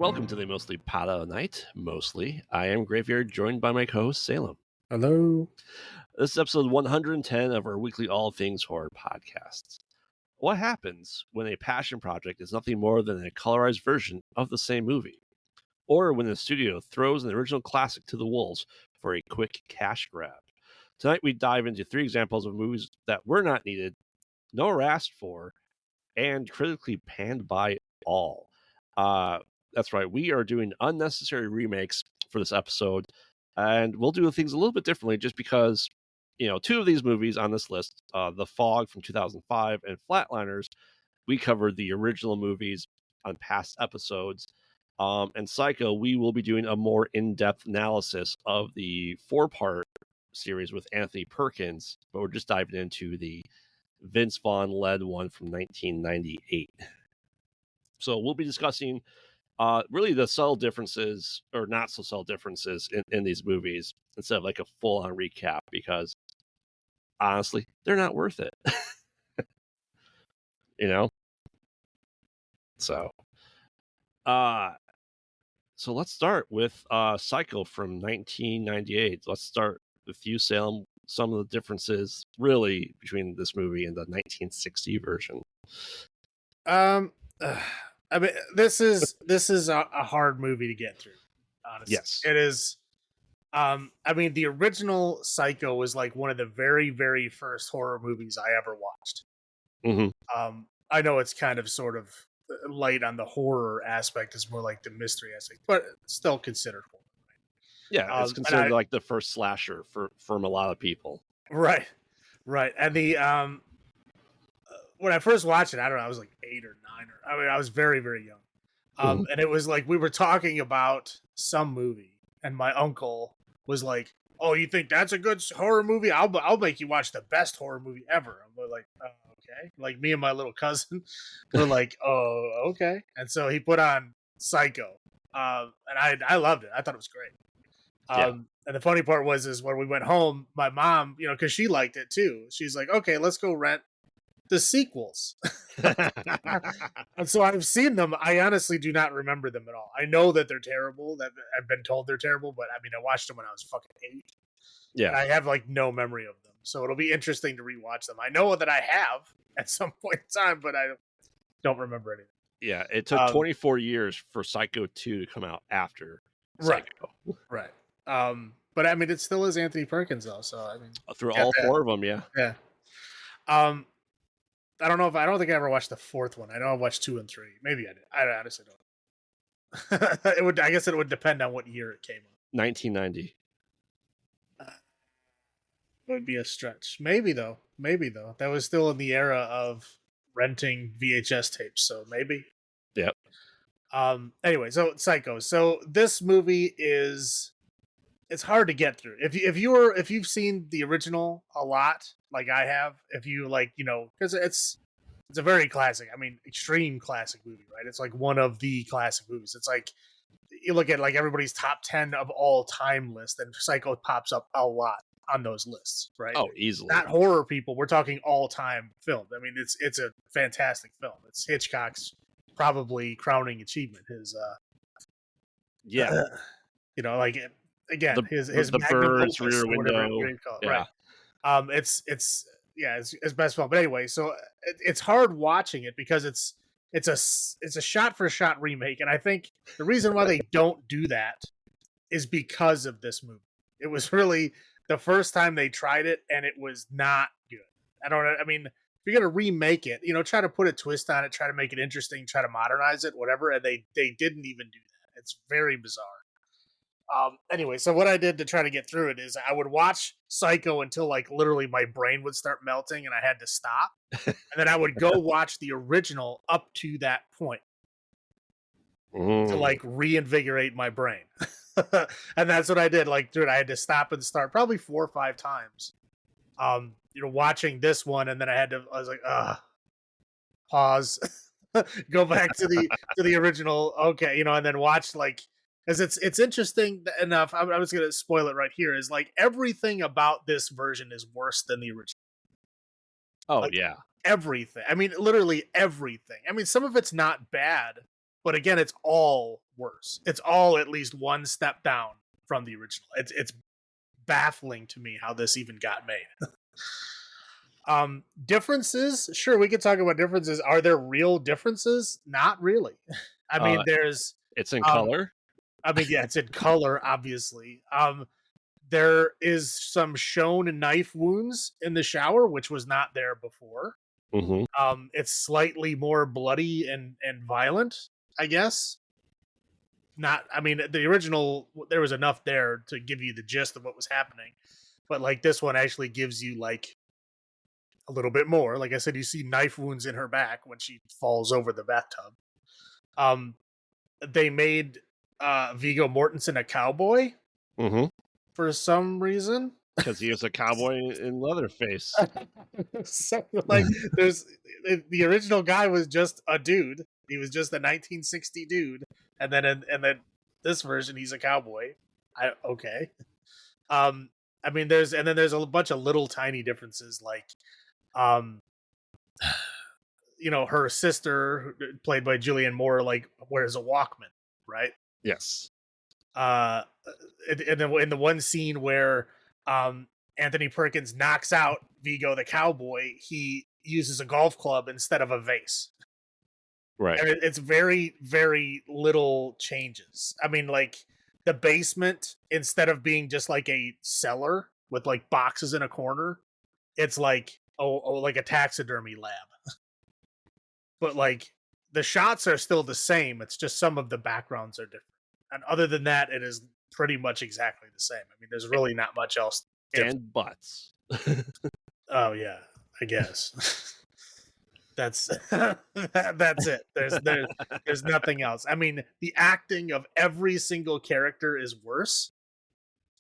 Welcome to the Mostly Pada Night. Mostly, I am Graveyard, joined by my co-host Salem. Hello. This is episode 110 of our weekly All Things Horror podcasts. What happens when a passion project is nothing more than a colorized version of the same movie? Or when the studio throws an original classic to the wolves for a quick cash grab? Tonight we dive into 3 examples of movies that were not needed, nor asked for, and critically panned by all. That's right, we are doing unnecessary remakes for this episode, and we'll do things a little bit differently just because, 2 of these movies on this list, The Fog from 2005 and Flatliners, we covered the original movies on past episodes. And Psycho, we will be doing a more in-depth analysis of the 4-part series with Anthony Perkins, but we're just diving into the Vince Vaughn led one from 1998. So we'll be discussing really the subtle differences, or not so subtle differences, in these movies instead of like a full-on recap, because honestly, they're not worth it. So let's start with Psycho from 1998. Let's start with you, Salem. Some of the differences really between this movie and the 1960 version. I mean, this is a hard movie to get through. Honestly, Yes, it is. I mean, the original Psycho was like one of the very, very first horror movies I ever watched. Mm-hmm. I know it's kind of sort of light on the horror aspect; it's more like the mystery aspect, but still considered horror. Yeah, it's considered like the first slasher from a lot of people. Right. And the when I first watched it, I don't know, I was like 8 or 9, or I mean, I was very, very young. And it was like we were talking about some movie, and my uncle was like, "Oh, you think that's a good horror movie? I'll make you watch the best horror movie ever." I'm like, "Okay." Like me and my little cousin were like, "Oh, okay." And so he put on Psycho, and I loved it. I thought it was great. And the funny part is when we went home, my mom, because she liked it too, she's like, "Okay, let's go rent the sequels." And so I've seen them. I honestly do not remember them at all. I know that they're terrible, that I've been told they're terrible, but I mean, I watched them when I was fucking 8. Yeah. And I have like no memory of them. So it'll be interesting to rewatch them. I know that I have at some point in time, but I don't remember anything. Yeah, it took 24 years for Psycho 2 to come out after Psycho. Right. But I mean, it still is Anthony Perkins though. So I mean, through all 4 of them, yeah. Yeah. I don't think I ever watched the 4th one. I know I watched 2 and 3. Maybe I did. I honestly don't. I guess it would depend on what year it came out. 1990. It would be a stretch. Maybe though. That was still in the era of renting VHS tapes, so maybe. Yep. Anyway, so Psycho. So this movie it's hard to get through. If you've seen the original a lot, like I have, if you like, because it's a very classic, I mean, extreme classic movie, right? It's like one of the classic movies. It's like you look at like everybody's top 10 of all time list, and Psycho pops up a lot on those lists, right? Oh, easily. Not horror people. We're talking all time film. I mean, it's a fantastic film. It's Hitchcock's probably crowning achievement. His like again, his the birds, Rear Window, yeah. Right? It's his best film. But anyway, so it's hard watching it because it's a shot for shot remake, and I think the reason why they don't do that is because of this movie. It was really the first time they tried it, and it was not good. I mean, if you're gonna remake it, try to put a twist on it, try to make it interesting, try to modernize it, whatever. And they didn't even do that. It's very bizarre. Anyway, so what I did to try to get through it is I would watch Psycho until like literally my brain would start melting and I had to stop. And then I would go watch the original up to that point to like reinvigorate my brain. And that's what I did. Like, dude, I had to stop and start probably 4 or 5 times. Watching this one, and then I was like, pause, go back to the original. Okay, and then watch like. Because it's interesting enough. I was going to spoil it right here. Is like everything about this version is worse than the original. Oh, like, yeah. Everything. I mean, literally everything. I mean, some of it's not bad, But again, it's all worse. It's all at least one step down from the original. It's baffling to me how this even got made. Differences, sure, we could talk about differences. Are there real differences? Not really. I mean, there's It's in um color. I mean, yeah, it's in color, obviously. There is some shown knife wounds in the shower, which was not there before. Mm-hmm. It's slightly more bloody and violent, I guess. Not, I mean, the original, there was enough there to give you the gist of what was happening, but like this one actually gives you like a little bit more. Like I said, you see knife wounds in her back when she falls over the bathtub. Um, they made Viggo Mortensen a cowboy Mm-hmm. for some reason. Because he was a cowboy in Leatherface. So, like, there's the original guy was just a dude. He was just a 1960 dude, and then this version he's a cowboy. Okay. I mean, there's a bunch of little tiny differences, like, um, her sister, played by Julianne Moore, like wears a Walkman, right? Yes. uh in the one scene where Anthony Perkins knocks out Vigo the cowboy, he uses a golf club instead of a vase. Right. And it's very, very little changes. I mean, like, the basement, instead of being just like a cellar with like boxes in a corner, it's like like a taxidermy lab. But like the shots are still the same. It's just some of the backgrounds are different. And other than that, it is pretty much exactly the same. I mean, there's really not much else different. And butts. Oh yeah, I guess. That's that's it. There's nothing else. I mean, the acting of every single character is worse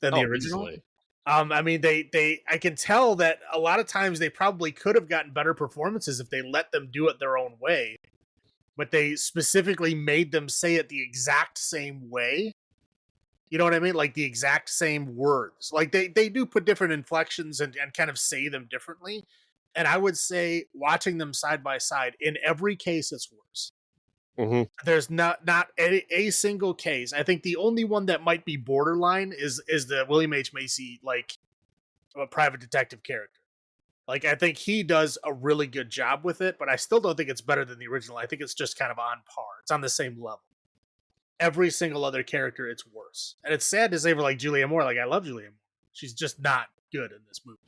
than the original. Easily. I mean, they I can tell that a lot of times they probably could have gotten better performances if they let them do it their own way, but they specifically made them say it the exact same way. You know what I mean? Like the exact same words. Like they do put different inflections and kind of say them differently. And I would say watching them side by side, in every case it's worse. Mm-hmm. There's not a single case. I think the only one that might be borderline is the William H. Macy, like, a private detective character. Like, I think he does a really good job with it, but I still don't think it's better than the original. I think it's just kind of on par. It's on the same level. Every single other character, it's worse. And it's sad to say for like Julianne Moore. Like, I love Julianne Moore. She's just not good in this movie.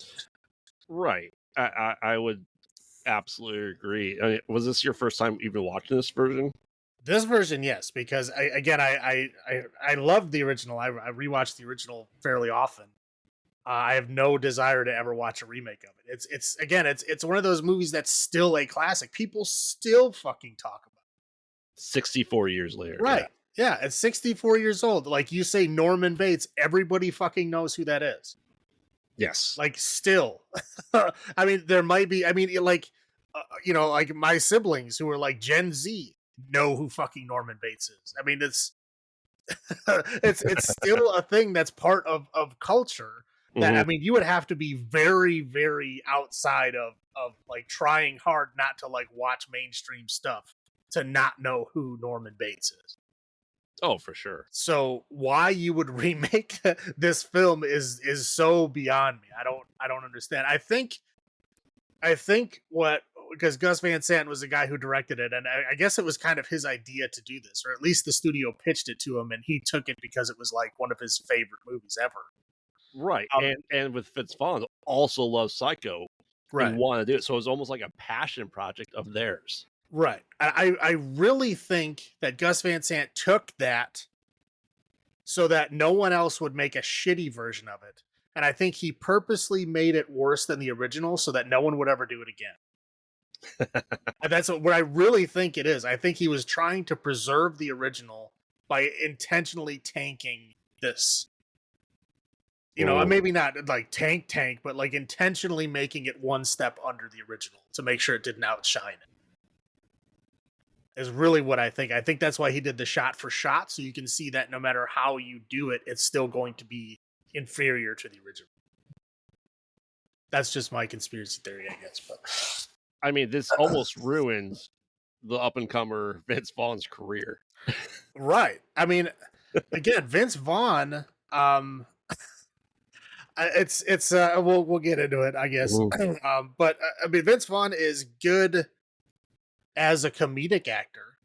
Right. I would absolutely agree. I mean, was this your first time even watching this version? This version, yes, because I loved the original. I rewatched the original fairly often. I have no desire to ever watch a remake of it. It's one of those movies that's still a classic. People still fucking talk about it. 64 years later. Right. Yeah, it's 64 years old. Like, you say Norman Bates, everybody fucking knows who that is. Yes. Like, still. I mean, there might be, I mean, like, like my siblings who are like Gen Z know who fucking Norman Bates is. I mean, it's it's still a thing that's part of culture that, I mean, you would have to be very, very outside of like trying hard not to like watch mainstream stuff to not know who Norman Bates is. Oh, for sure. So why you would remake this film is so beyond me. I don't understand. I think what, because Gus Van Sant was the guy who directed it, and I guess it was kind of his idea to do this, or at least the studio pitched it to him, and he took it because it was like one of his favorite movies ever. Right. And with Vince Vaughn also loves Psycho. Right. And want to do it. So it was almost like a passion project of theirs. Right. I really think that Gus Van Sant took that so that no one else would make a shitty version of it. And I think he purposely made it worse than the original so that no one would ever do it again. And that's what I really think it is. I think he was trying to preserve the original by intentionally tanking this. Maybe not like tank, but like intentionally making it one step under the original to make sure it didn't outshine it. Is really what I think. I think that's why he did the shot for shot, so you can see that no matter how you do it, it's still going to be inferior to the original. That's just my conspiracy theory, I guess. But I mean, this almost ruins the up and comer Vince Vaughn's career. Right. I mean, again, Vince Vaughn. It's we'll get into it, I guess. Mhm. But I mean, Vince Vaughn is good as a comedic actor.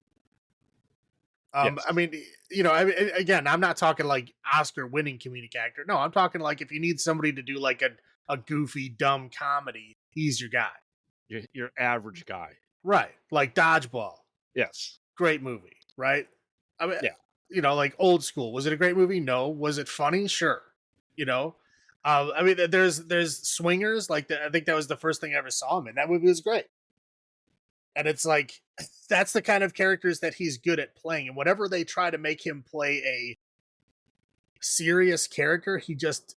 I Yes. mean, I mean, again, I'm not talking like Oscar-winning comedic actor. No, I'm talking like if you need somebody to do like a goofy, dumb comedy, he's your guy. Your average guy. Right. Like Dodgeball, Yes. great movie, right? I mean, Yeah. like Old School. Was it a great movie? No. Was it funny? Sure. You know, I mean, there's Swingers. Like I think that was the first thing I ever saw him in. That movie was great, and it's like that's the kind of characters that he's good at playing. And whenever they try to make him play a serious character, he just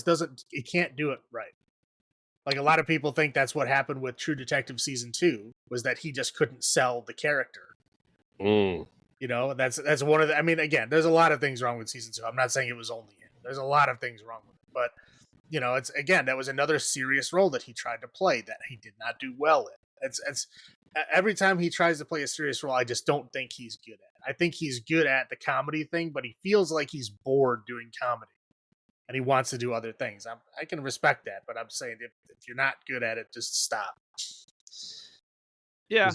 doesn't. He can't do it right. Like a lot of people think that's what happened with True Detective season 2 was that he just couldn't sell the character. Mm. That's one of the. I mean, again, there's a lot of things wrong with season 2. I'm not saying it was only him. There's a lot of things wrong with it, but it's again that was another serious role that he tried to play that he did not do well in. It's every time he tries to play a serious role, I just don't think he's good at it. I think he's good at the comedy thing, but he feels like he's bored doing comedy and he wants to do other things. I can respect that, but I'm saying if you're not good at it, just stop. Yeah.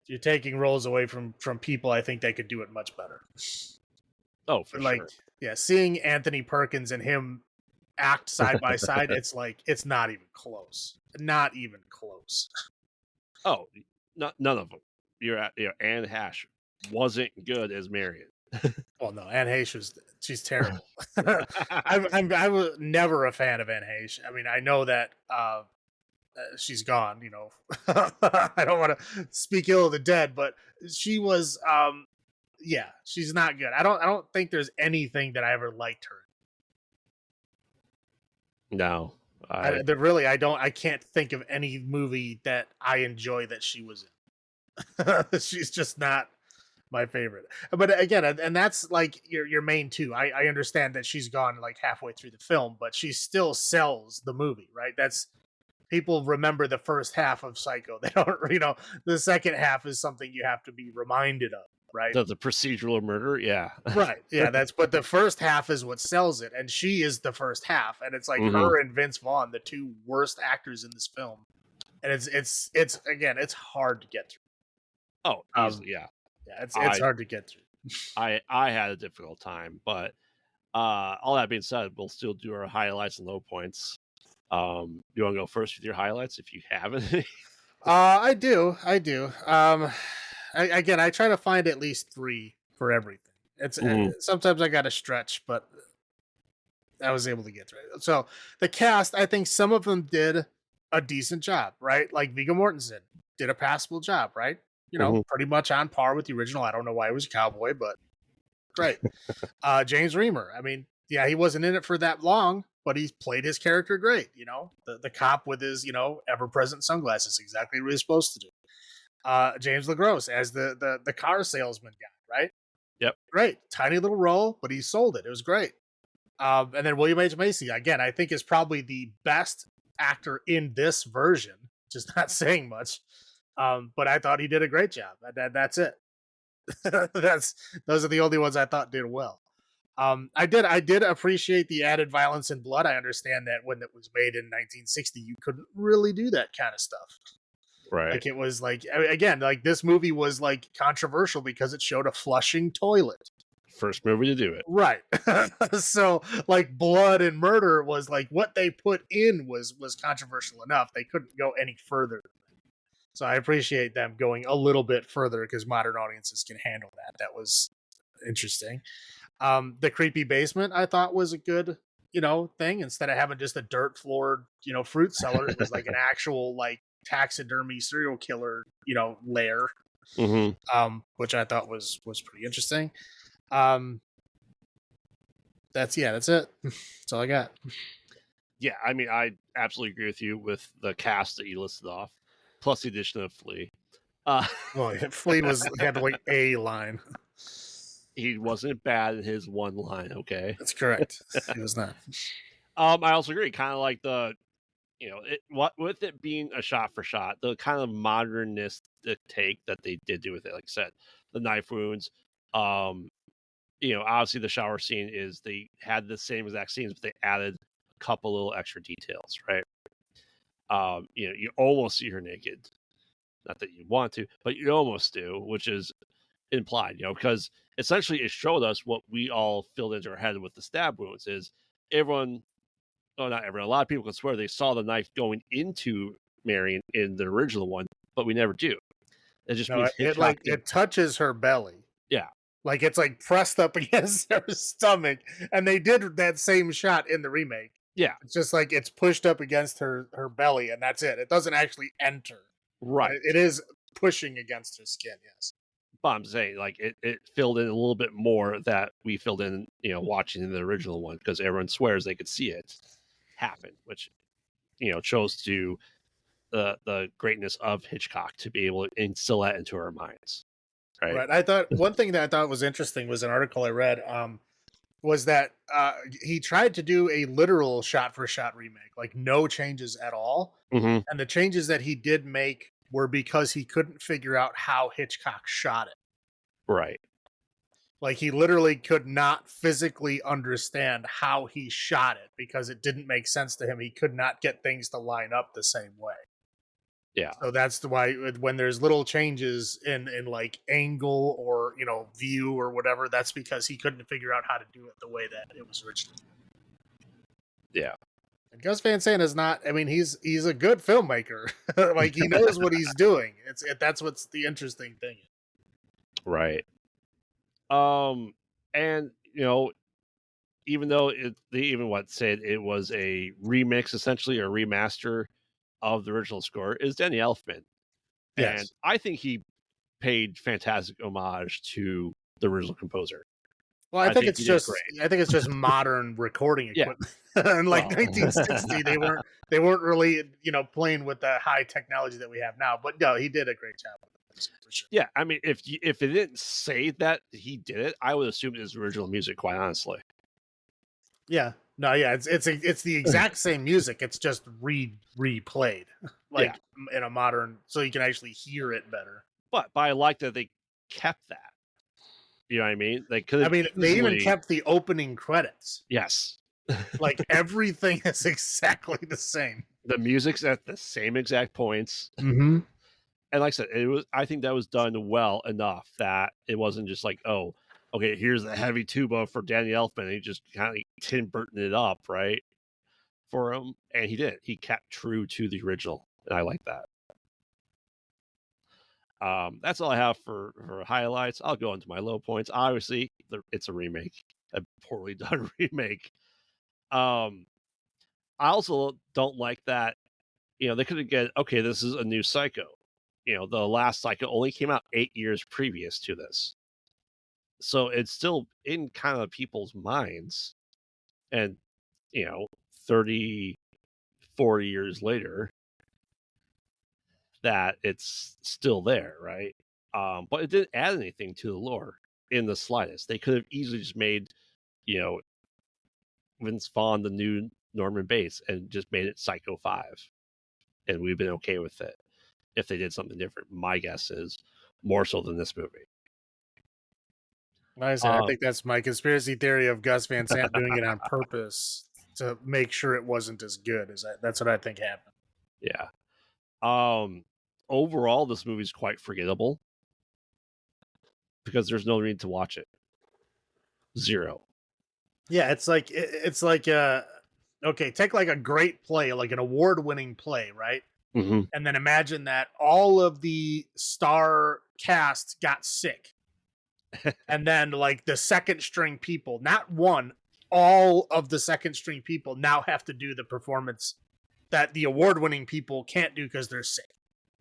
You're taking roles away from people I think they could do it much better. Oh, for But like, sure. yeah, seeing Anthony Perkins and him act side by side, it's like it's not even close. Not even close. Oh, none of them. You're at Anne Hash wasn't good as Marion. Well, no, Anne Heche she's terrible. I was never a fan of Anne Heche. I mean, I know that she's gone. I don't want to speak ill of the dead, but she was. Yeah, she's not good. I don't think there's anything that I ever liked her. No, I don't. I can't think of any movie that I enjoy that she was in. She's just not my favorite. But again, and that's like your main two. I understand that she's gone like halfway through the film, but she still sells the movie, right? That's people remember the first half of Psycho. They don't, the second half is something you have to be reminded of, right? the procedural murder. Yeah. Right. Yeah, but the first half is what sells it, and she is the first half, and it's like Mhm. her and Vince Vaughn, the two worst actors in this film, and it's again, it's hard to get through. Oh, easily. Yeah. Yeah, it's I hard to get through. I had a difficult time, but all that being said, we'll still do our highlights and low points. You want to go first with your highlights if you have any? I do. Again, I try to find at least 3 for everything. It's Mhm. sometimes I got to stretch, but I was able to get through it. So the cast, I think some of them did a decent job, right? Like Viggo Mortensen did a passable job, right? Mhm. Pretty much on par with the original. I don't know why he was a cowboy, but great. James Reamer, I mean, yeah, he wasn't in it for that long, but he played his character great. The cop with his ever present sunglasses, exactly what he was supposed to do. James LaGrosse as the car salesman guy, right? Yep. Great, tiny little role, but he sold it. It was great. And then William H Macy, again, I think is probably the best actor in this version. Just not saying much, but I thought he did a great job. That's it. Those are the only ones I thought did well. I did appreciate the added violence and blood. I understand that when it was made in 1960, you couldn't really do that kind of stuff. Right. Like it was like again, like this movie was like controversial because it showed a flushing toilet. First movie to do it. Right. So like blood and murder was like what they put in was controversial enough. They couldn't go any further. So I appreciate them going a little bit further because modern audiences can handle that. That was interesting. The creepy basement I thought was a good, thing. Instead of having just a dirt floored, fruit cellar, it was like an actual like taxidermy serial killer, lair. Mhm. Which I thought was pretty interesting. Um, that's it. That's all I got. Yeah, I mean, I absolutely agree with you with the cast that you listed off, plus the addition of Flea. Well, Flea had like a line. He wasn't bad in his one line. Okay. That's correct. He was not. I also agree. Kind of like what with it being a shot for shot, the kind of modernistic take that they did do with it. Like I said, the knife wounds, Um, obviously the shower scene is they had the same exact scenes, but they added a couple little extra details, right? You almost see her naked. Not that you want to, but you almost do, which is implied, because essentially it showed us what we all filled into our head with the stab wounds is everyone, oh, not everyone, a lot of people can swear they saw the knife going into Marion in the original one, but we never do. It just No, means Hitchcock did. it touches her belly. Yeah, Like it's like pressed up against her stomach, and they did that same shot in the remake. yeah, It's just like it's pushed up against her belly, and that's it. It doesn't actually enter, but right. it is pushing against her skin. Yes. But I'm saying, like, it filled in a little bit more that we filled in, watching the original one because everyone swears they could see it happen, which, shows to the greatness of Hitchcock to be able to instill that into our minds, right? Right. I thought one thing that I thought was interesting was an article I read. Was that he tried to do a literal shot for shot remake, like no changes at all. Mm-hmm. And the changes that he did make were because he couldn't figure out how Hitchcock shot it. Right. Like he literally could not physically understand how he shot it because it didn't make sense to him. He could not get things to line up the same way. Yeah. So that's why when there's little changes in like angle or view or whatever, that's because he couldn't figure out how to do it the way that it was originally. Yeah. And Gus Van Sant is not. I mean, he's a good filmmaker. Like he knows what he's doing. That's what's the interesting thing. Right. And even though they even said it was a remix, essentially a remaster of the original score, is Danny Elfman. Yes. And I think he paid fantastic homage to the original composer. Well, I think it's he did just great. I think it's just modern recording Yeah. equipment. In like Well. 1960, they weren't really playing with the high technology that we have now. But no, he did a great job with it for sure. Yeah, I mean, if it didn't say that he did it, I would assume it was original music. Quite honestly. Yeah. No, yeah, it's the exact same music. It's just replayed, like in a modern, so you can actually hear it better. But I like that they kept that. You know what I mean? They could. I mean, they even kept the opening credits. Yes. Like everything is exactly the same. The music's at the same exact points. Mm-hmm. And like I said, I think that was done well enough that it wasn't just like, oh, okay, here's the heavy tuba for Danny Elfman. He just kind of Tim Burton it up, right? For him. And he did. He kept true to the original. And I like that. That's all I have for highlights. I'll go into my low points. Obviously, it's a remake, a poorly done remake. I also don't like that. They could have get, okay, this is a new Psycho. The last Psycho only came out 8 years previous to this, so it's still in kind of people's minds, and 30, 40 years later, that it's still there, right? But it didn't add anything to the lore in the slightest. They could have easily just made, Vince Vaughn the new Norman Bates and just made it Psycho 5, and we've been okay with it. If they did something different, my guess is more so than this movie. Like I said, I think that's my conspiracy theory of Gus Van Sant doing it on purpose to make sure it wasn't as good as that. That's what I think happened. Yeah. Overall, this movie is quite forgettable because there's no need to watch it. Zero. Yeah, it's like okay, take like a great play, like an award-winning play, right? Mm-hmm. And then imagine that all of the star cast got sick. And then like the second string people, not one, all of the second string people now have to do the performance that the award-winning people can't do because they're sick.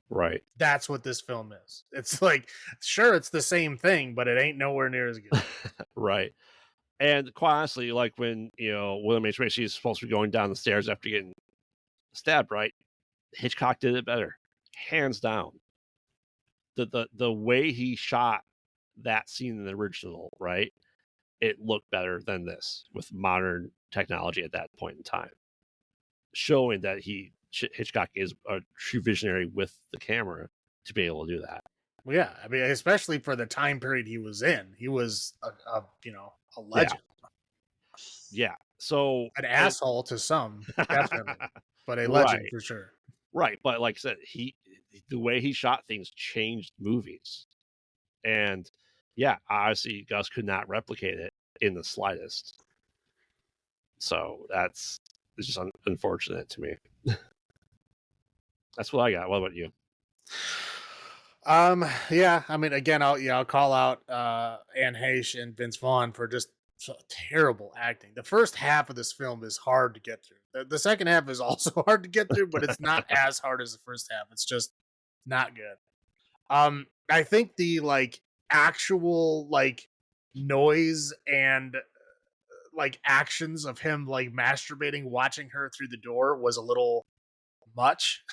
Right. That's what this film is. It's like, sure, it's the same thing, but it ain't nowhere near as good. Right. And quite honestly, like when, William H. Macy is supposed to be going down the stairs after getting stabbed, right? Hitchcock did it better. Hands down. The way he shot that scene in the original, right? It looked better than this with modern technology at that point in time, showing that Hitchcock is a true visionary with the camera to be able to do that. Well, yeah, I mean, especially for the time period he was in, he was a Yeah. legend, Yeah. So, an and asshole to some, definitely, but a legend right, for sure. right. But like I said, the way he shot things changed movies. And yeah, obviously Gus could not replicate it in the slightest. So it's just unfortunate to me. That's what I got. What about you? Yeah, I mean, again, I'll call out Anne Heche and Vince Vaughn for just terrible acting. The first half of this film is hard to get through. The second half is also hard to get through, but it's not as hard as the first half. It's just not good. I think the like actual like noise and like actions of him like masturbating, watching her through the door was a little much.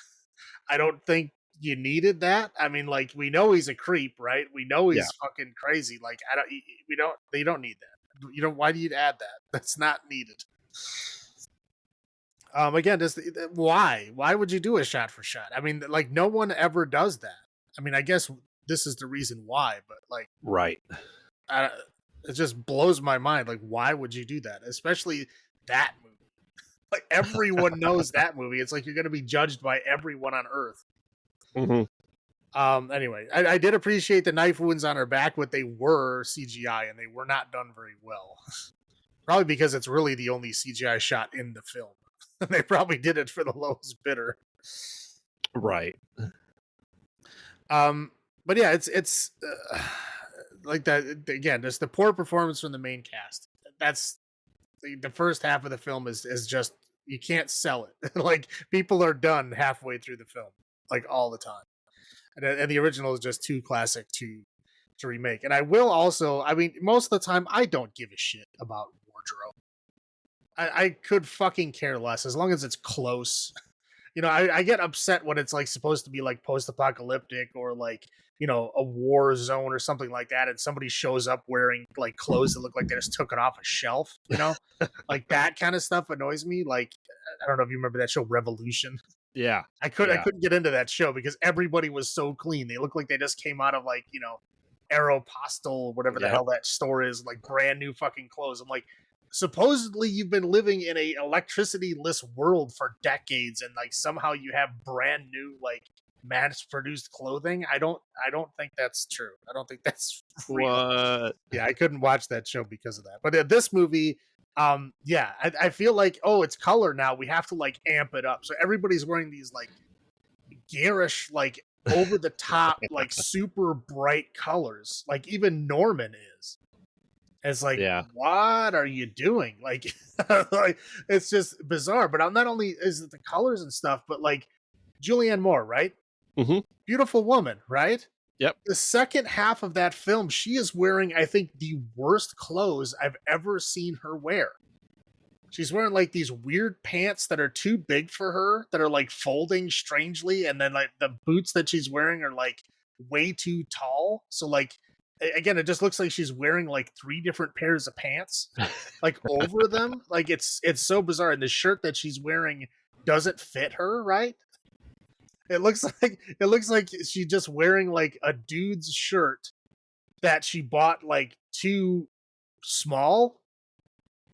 I don't think you needed that. I mean, like we know he's a creep, right? We know Yeah. he's fucking crazy. Like I don't, we don't, they don't need that. You know, why do you add that? That's not needed. Again, just why would you do a shot for shot? I mean, like no one ever does that. I mean, I guess this is the reason why, but like, Right. I, it just blows my mind. Like, why would you do that? Especially that movie. Like everyone knows that movie. It's like you're going to be judged by everyone on Earth. Mm-hmm. Anyway, I did appreciate the knife wounds on her back, but they were CGI and they were not done very well. Probably because it's really the only CGI shot in the film. They probably did it for the lowest bidder. Right. But yeah, it's like that again. Just the poor performance from the main cast. That's the first half of the film is just you can't sell it. Like people are done halfway through the film, like all the time. And the original is just too classic to remake. And I will also, I mean, most of the time, I don't give a shit about wardrobe. I could fucking care less as long as it's close. You know, I get upset when it's like supposed to be like post-apocalyptic or like a war zone or something like that, and somebody shows up wearing like clothes that look like they just took it off a shelf. Like that kind of stuff annoys me. Like I don't know if you remember that show Revolution. Yeah. I Yeah. couldn't get into that show because everybody was so clean. They looked like they just came out of like, Aeropostale, whatever the Yep. hell that store is, like brand new fucking clothes. I'm like, supposedly you've been living in a electricity-less world for decades and like somehow you have brand new like mass-produced clothing. I don't think that's true. I don't think that's real. What? Yeah, I couldn't watch that show because of that. But this movie, yeah, I feel like, oh, it's color now. We have to like amp it up. So everybody's wearing these like garish, like over the top, like super bright colors. Like even Norman is. It's like, Yeah. what are you doing? Like, like it's just bizarre. But not only is it the colors and stuff, but like Julianne Moore, right? Mm-hmm. Beautiful woman, right? Yep. The second half of that film, she is wearing, I think, the worst clothes I've ever seen her wear. She's wearing like these weird pants that are too big for her, that are like folding strangely, and then like the boots that she's wearing are like way too tall. So like again, it just looks like she's wearing like three different pairs of pants, like over them. Like it's so bizarre. And the shirt that she's wearing doesn't fit her, right? It looks like she's just wearing like a dude's shirt that she bought like too small,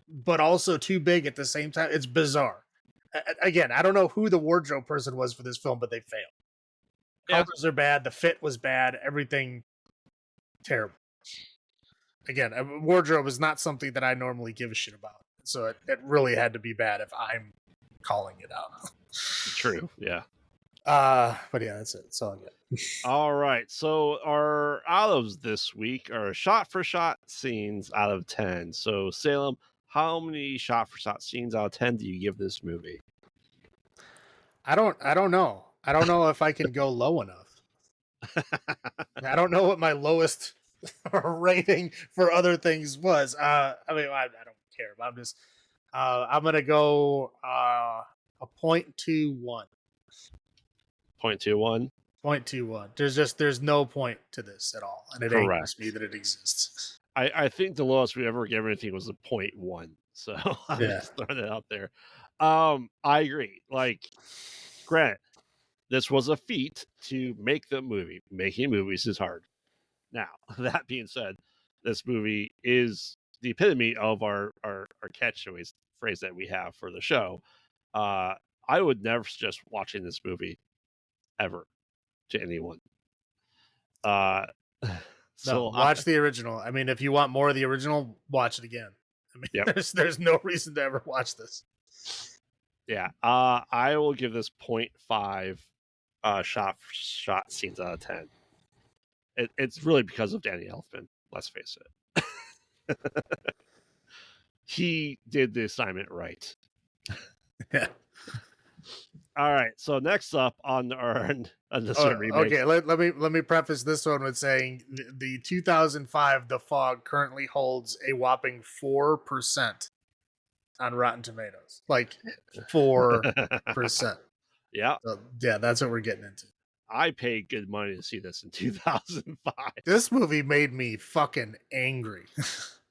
but also too big at the same time. It's bizarre. Again, I don't know who the wardrobe person was for this film, but they failed. Yeah. Colors are bad. The fit was bad. Everything terrible. Again, wardrobe is not something that I normally give a shit about. So it really had to be bad if I'm calling it out. True. Yeah. But yeah, that's it. That's all I get. All right. So our olives this week are shot for shot scenes out of 10. So Salem, how many shot for shot scenes out of 10 do you give this movie? I don't know. I don't know if I can go low enough. I don't know what my lowest rating for other things was. I mean, I don't care. But I'm gonna go a 0.21. 0.21. 0.21. There's no point to this at all, and it angers me that it exists. I think the lowest we ever gave anything was a 0.1. So I'm Yeah. just throwing it out there. I agree. Like, granted, This was a feat to make the movie. Making movies is hard. Now, that being said, this movie is the epitome of our catchphrase phrase that we have for the show. Uh, I would never suggest watching this movie ever to anyone. Uh, No, so, watch the original. I mean, if you want more of the original, watch it again. I mean, yep, there's no reason to ever watch this. yeah. I will give this 0.5 shot scenes out of 10. It's really because of Danny Elfman. Let's face it. He did the assignment right. Yeah. All right. So next up on the remake. Okay, let me preface this one with saying the 2005 The Fog currently holds a whopping 4% on Rotten Tomatoes. Like 4%. Yeah, So, yeah, that's what we're getting into. I paid good money to see this in 2005. This movie made me fucking angry.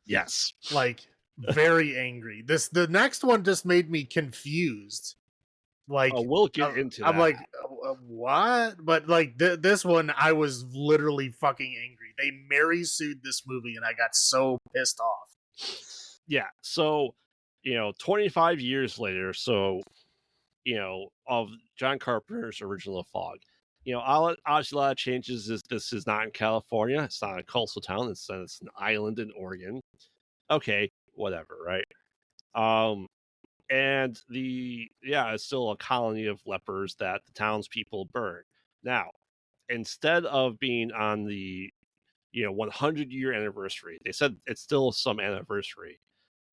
Yes. Like very angry. The next one just made me confused. Like We'll get into I'm that. like what? But like this one, I was literally fucking angry. They Mary sued this movie, and I got so pissed off. Yeah. So, 25 years later, so, of John Carpenter's original Fog, obviously a lot of changes. This is not in California. It's not a coastal town. It's an island in Oregon. Okay, whatever, right? And it's still a colony of lepers that the townspeople burn. Now, instead of being on the 100-year anniversary, they said it's still some anniversary,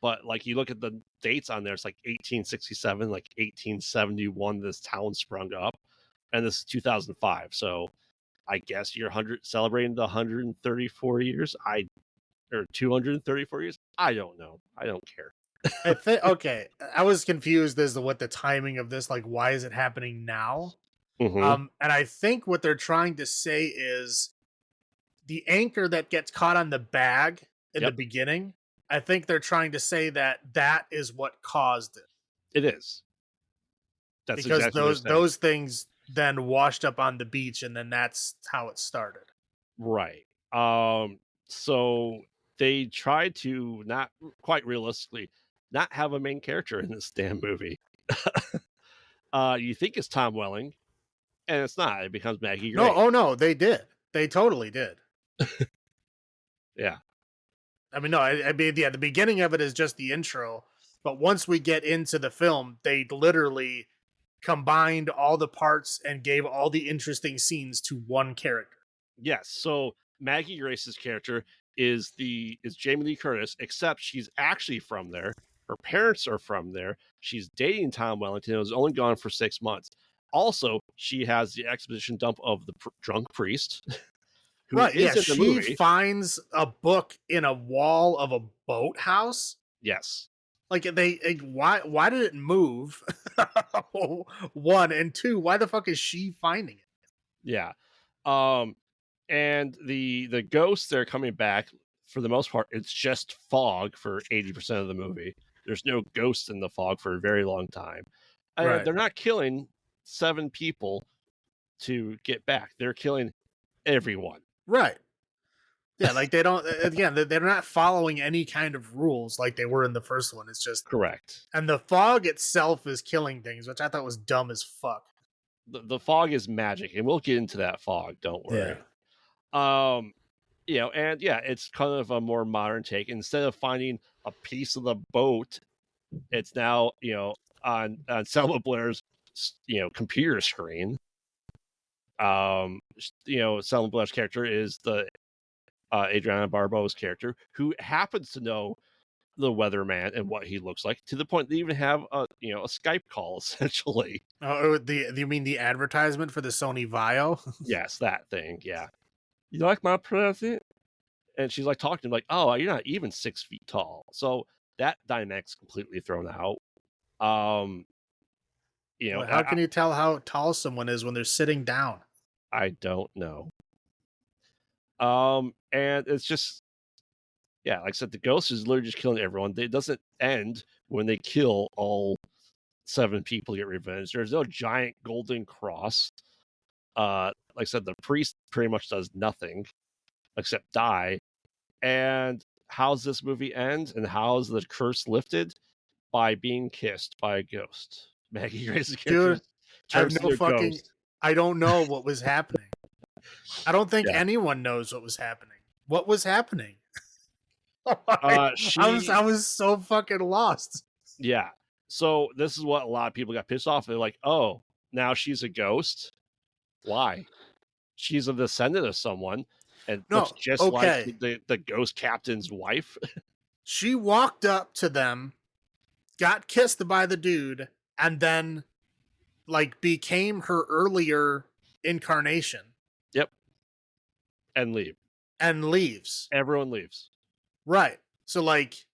but like you look at the dates on there, it's like 1867, like 1871 this town sprung up, and this is 2005. So I guess you're celebrating the 134 years, or 234 years. I don't know, I don't care. I think okay. I was confused as to what the timing of this, like, why is it happening now? Mm-hmm. And I think what they're trying to say is the anchor that gets caught on the bag in the Yep, beginning. I think they're trying to say that is what caused it, it is. That's because exactly what they're saying. those things then washed up on the beach, and then that's how it started. Right. So they tried to, not quite realistically, not have a main character in this damn movie. You think it's Tom Welling, and it's not. It becomes Maggie Gray. No, oh no, they did. They totally did. Yeah. I mean, no, I mean, yeah, the beginning of it is just the intro, but once we get into the film, they literally combined all the parts and gave all the interesting scenes to one character. Yes. So Maggie Grace's character is Jamie Lee Curtis, except she's actually from there. Her parents are from there. She's dating Tom Wellington. It was only gone for 6 months. Also, she has the exposition dump of the drunk priest, who Right, is yeah, in the she movie. finds a book in a wall of a boathouse. Yes. Like why did it move? One, and two, why the fuck is she finding it? Yeah. And the ghosts that are coming back, for the most part, it's just fog for 80% of the movie. There's no ghosts in the fog for a very long time. And Right. they're not killing 7 people to get back. They're killing everyone. Right. Yeah, like they don't, again, they're not following any kind of rules like they were in the first one. It's just, Correct. and the fog itself is killing things, which I thought was dumb as fuck. The fog is magic, and we'll get into that fog, don't worry. It's kind of a more modern take. Instead of finding a piece of the boat, it's now, on Selma Blair's, computer screen. Selma Blair's character is the Adriana Barbeau's character, who happens to know the weatherman and what he looks like, to the point they even have a Skype call, essentially. Oh, you mean the advertisement for the Sony Vaio? Yes, that thing. Yeah. You like my present? And she's like talking to him like, oh, you're not even 6 feet tall. So that dynamic's completely thrown out. How can you tell how tall someone is when they're sitting down? I don't know. And it's just, yeah, like I said, the ghost is literally just killing everyone. It doesn't end when they kill all 7 people, get revenge. There's no giant golden cross. Like I said, the priest pretty much does nothing except die. And how's this movie end? And how's the curse lifted? By being kissed by a ghost. Maggie Grace's character Dude, I have turns no into a fucking. ghost. I don't know what was happening. I don't think Yeah. anyone knows what was happening. What was happening? I She was so fucking lost. Yeah. So this is what a lot of people got pissed off. They're like, oh, now she's a ghost. Why? She's a descendant of someone and looks No, just like okay. the ghost captain's wife. She walked up to them, got kissed by the dude, and then like became her earlier incarnation Yep. And leave. and leaves. Everyone leaves. Right. So like,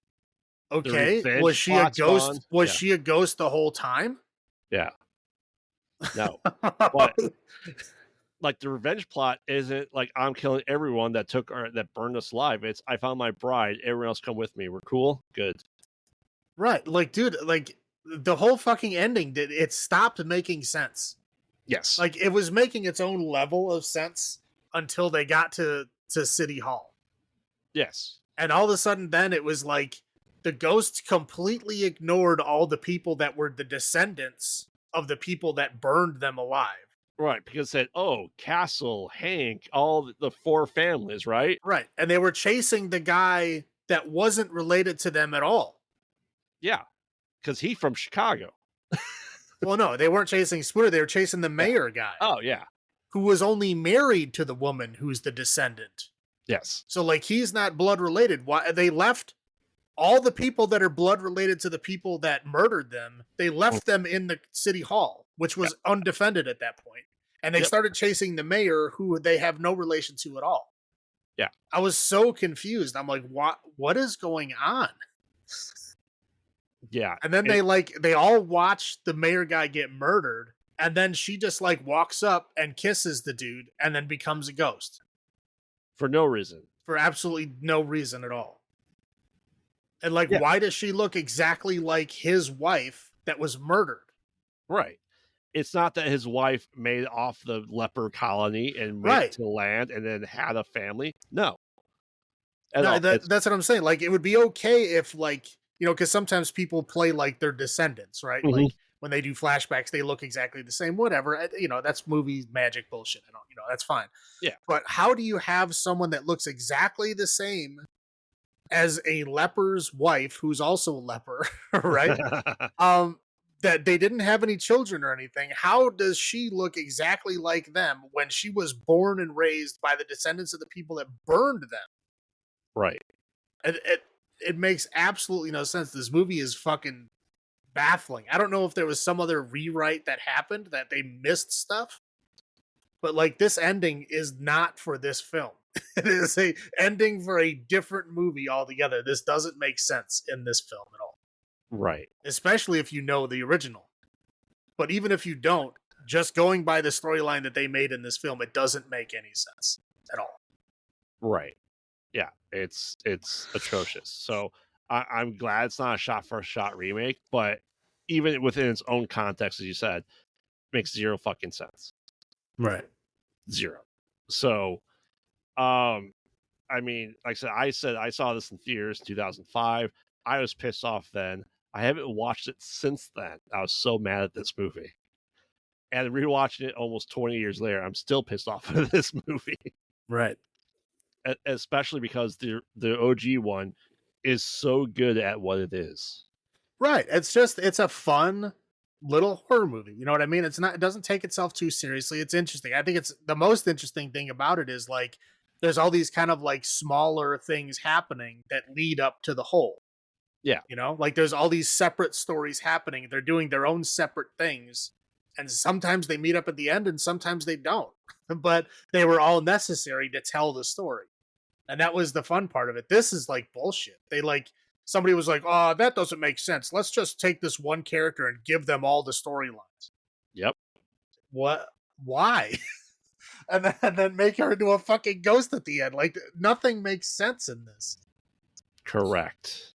The okay, was revenge she a plot's ghost? gone. Was Yeah. she a ghost the whole time? Yeah. No. But like the revenge plot isn't like I'm killing everyone that took or that burned us alive. It's I found my bride. Everyone else come with me. We're cool. Good. Right. Like, dude, like the whole fucking ending did it stopped making sense. Yes. Like it was making its own level of sense until they got to City Hall. Yes. And all of a sudden then it was like the ghost completely ignored all the people that were the descendants of the people that burned them alive. Right, because it said, oh, Castle, Hank, all the four families, right? Right. And they were chasing the guy that wasn't related to them at all. Yeah, because he from Chicago. Well, no, they weren't chasing Spooner. They were chasing the mayor guy. Oh, yeah. Who was only married to the woman who's the descendant. Yes. So, like, he's not blood related. Why they left all the people that are blood related to the people that murdered them? They left them in the city hall, which was undefended at that point, and they started chasing the mayor, who they have no relation to at all. Yeah, I was so confused. I'm like, what is going on? Yeah, and then they all watch the mayor guy get murdered, and then she just like walks up and kisses the dude, and then becomes a ghost for no reason. For absolutely no reason at all. And like, why does she look exactly like his wife that was murdered? Right. It's not that his wife made off the leper colony and made it to land and then had a family. No. That's what I'm saying. Like, it would be okay if, like, you know, because sometimes people play like their descendants, right? Mm-hmm. Like when they do flashbacks, they look exactly the same. Whatever, you know, that's movie magic bullshit. I don't, you know, that's fine. Yeah. But how do you have someone that looks exactly the same as a leper's wife, who's also a leper, right? That they didn't have any children or anything. How does she look exactly like them when she was born and raised by the descendants of the people that burned them? Right. It makes absolutely no sense. This movie is fucking baffling. I don't know if there was some other rewrite that happened that they missed stuff, but like, this ending is not for this film. It is a ending for a different movie altogether. This doesn't make sense in this film at all. Right. Especially if you know the original. But even if you don't, just going by the storyline that they made in this film, it doesn't make any sense at all. Right. Yeah, it's atrocious. So I'm glad it's not a shot-for-shot remake, but even within its own context, as you said, makes zero fucking sense. Right. Zero. So, I mean, like I said I saw this in theaters in 2005. I was pissed off then. I haven't watched it since then. I was so mad at this movie. And rewatching it almost 20 years later, I'm still pissed off at this movie. Right. Especially because the OG one is so good at what it is. Right. It's a fun little horror movie. You know what I mean? It doesn't take itself too seriously. It's interesting. I think it's the most interesting thing about it is like there's all these kind of like smaller things happening that lead up to the whole. Yeah. You know, like there's all these separate stories happening. They're doing their own separate things. And sometimes they meet up at the end and sometimes they don't. But they were all necessary to tell the story. And that was the fun part of it. This is like bullshit. Somebody was like, oh, that doesn't make sense. Let's just take this one character and give them all the storylines. Yep. What? Why? and then make her into a fucking ghost at the end. Like, nothing makes sense in this. Correct.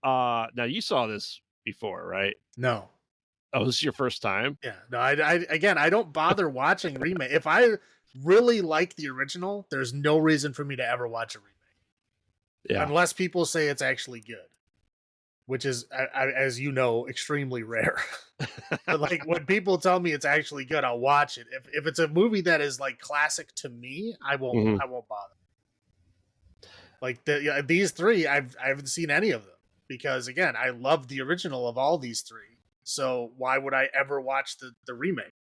Now you saw this before, right? No. Oh, this is your first time? Yeah, no, again, I don't bother watching remake. If I really like the original, there's no reason for me to ever watch a remake Yeah. unless people say it's actually good, which is, as you know, extremely rare. But like when people tell me it's actually good, I'll watch it. If it's a movie that is like classic to me, Mhm. I won't bother. Like these three, I haven't seen any of them because again, I love the original of all these three. So why would I ever watch the remake?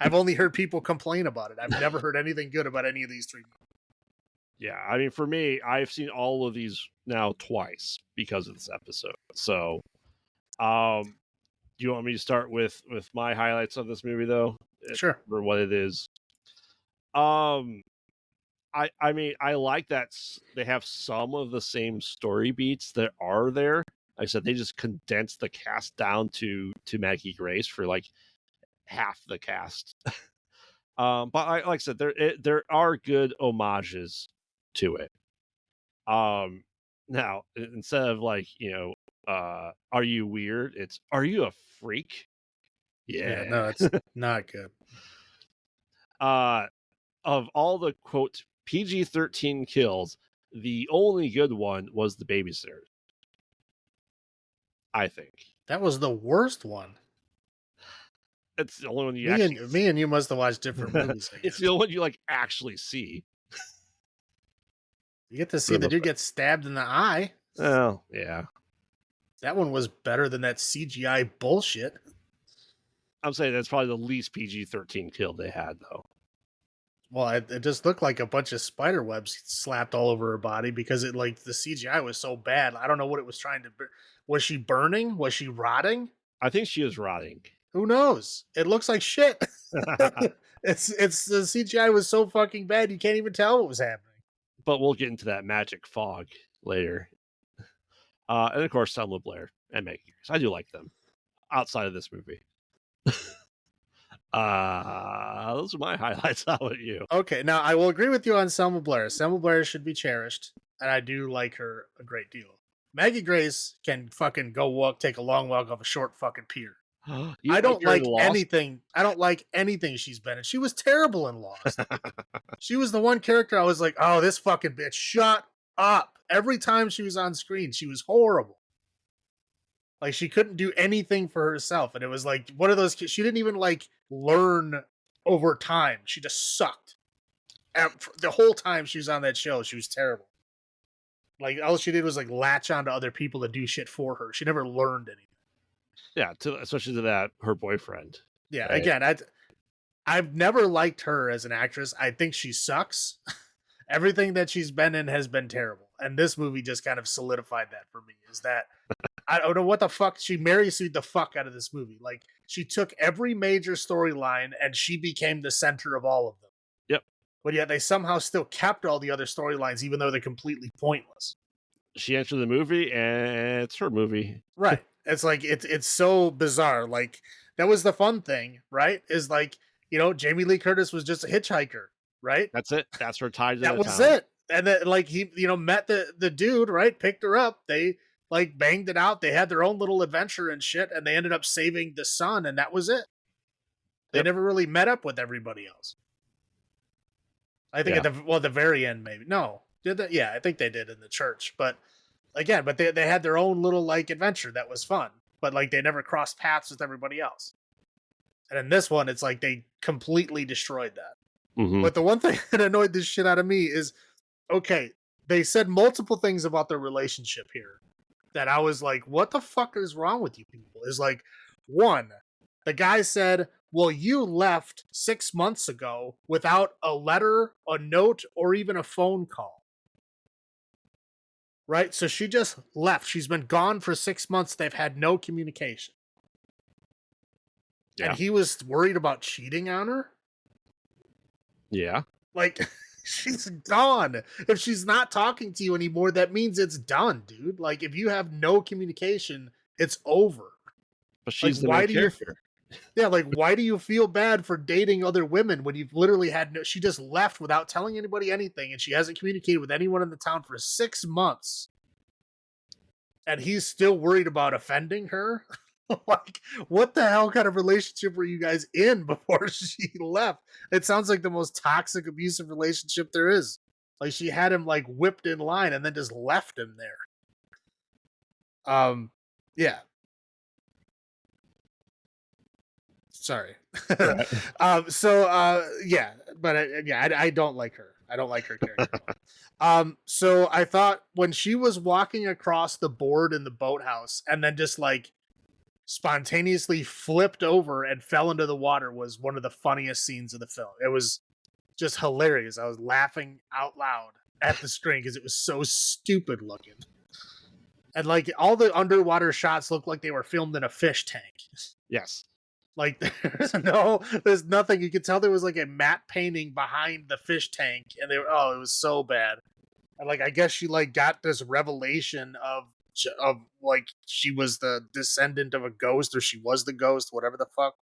I've only heard people complain about it. I've never heard anything good about any of these three movies. Yeah, I mean, for me, I've seen all of these now twice because of this episode. So, um, do you want me to start with my highlights of this movie, though, Sure. for what it is? Um, I mean, I like that they have some of the same story beats that are there. Like I said, they just condensed the cast down to Maggie Grace for like half the cast. But like I said, there are good homages to it. Now instead of like are you weird? It's are you a freak? Yeah, Yeah. no, it's not good. uh, of all the quote PG-13 kills, the only good one was the babysitter. I think That was the worst one. it's the only one you Me actually. and me and you must have watched different movies, I It's guess. the only one you like actually see. You get to For see the the most dude part. get stabbed in the eye. Oh yeah, That one was better than that CGI bullshit. I'm saying that's probably the least PG-13 kill they had though. Well, it just looked like a bunch of spider webs slapped all over her body because it like the CGI was so bad. I don't know what it was trying to. Was she burning? Was she rotting? I think she was rotting. Who knows? It looks like shit. It's the CGI was so fucking bad you can't even tell what was happening. But we'll get into that magic fog later. And of course, Selma Blair and Maggie Grace. I do like them outside of this movie. Those are my highlights. How about you? Okay, now I will agree with you on Selma Blair. Selma Blair should be cherished, and I do like her a great deal. Maggie Grace can fucking go walk, take a long walk off a short fucking pier. You I like don't her in like Lost? anything. I don't like anything she's been in. She was terrible in Lost. She was the one character I was like, oh, this fucking bitch, shut up. Every time she was on screen, she was horrible. Like she couldn't do anything for herself, and it was like one of those. She didn't even like learn over time. She just sucked. And the whole time she was on that show, she was terrible. Like all she did was like latch onto other people to do shit for her. She never learned anything. Yeah, especially to that her boyfriend. Yeah, Right? again, I've never liked her as an actress. I think she sucks. Everything that she's been in has been terrible, and this movie just kind of solidified that for me. Is that I don't know what the fuck she Mary sued the fuck out of this movie. Like she took every major storyline and she became the center of all of them. Yep. But yet they somehow still kept all the other storylines, even though they're completely pointless. She entered the movie, and it's her movie. Right. It's like it's so bizarre. Like that was the fun thing, right? Is like, Jamie Lee Curtis was just a hitchhiker, right? That's it. That's her tied to That the was town. it. And then like he, met the dude, right? Picked her up. They like banged it out. They had their own little adventure and shit, and they ended up saving the son, and that was it. They Yep. never really met up with everybody else. I think Yeah. at the very end, maybe. No. Did that? Yeah, I think they did in the church. But again, they had their own little like adventure that was fun. But like they never crossed paths with everybody else. And in this one, it's like they completely destroyed that. Mm-hmm. But the one thing that annoyed the shit out of me is, okay, they said multiple things about their relationship here that I was like, what the fuck is wrong with you people? Is like, one, the guy said, well, you left 6 months ago without a letter, a note, or even a phone call. Right? So she just left. She's been gone for 6 months. They've had no communication. Yeah. And he was worried about cheating on her? Yeah. Like, she's gone. If she's not talking to you anymore, that means it's done, dude. Like, if you have no communication, it's over. But she's like, the why main do character. Yeah, like, why do you feel bad for dating other women when you've literally had no... She just left without telling anybody anything, and she hasn't communicated with anyone in the town for 6 months. And he's still worried about offending her? Like, what the hell kind of relationship were you guys in before she left? It sounds like the most toxic, abusive relationship there is. Like, she had him like whipped in line and then just left him there. Yeah. Sorry. Right. Yeah, but I don't like her. I don't like her character at all. So I thought when she was walking across the board in the boathouse and then just like spontaneously flipped over and fell into the water was one of the funniest scenes of the film. It was just hilarious. I was laughing out loud at the screen because it was so stupid looking. And like all the underwater shots looked like they were filmed in a fish tank. Yes. Like there's nothing. You could tell there was like a matte painting behind the fish tank, and it was so bad. And like I guess she like got this revelation of like she was the descendant of a ghost, or she was the ghost, whatever the fuck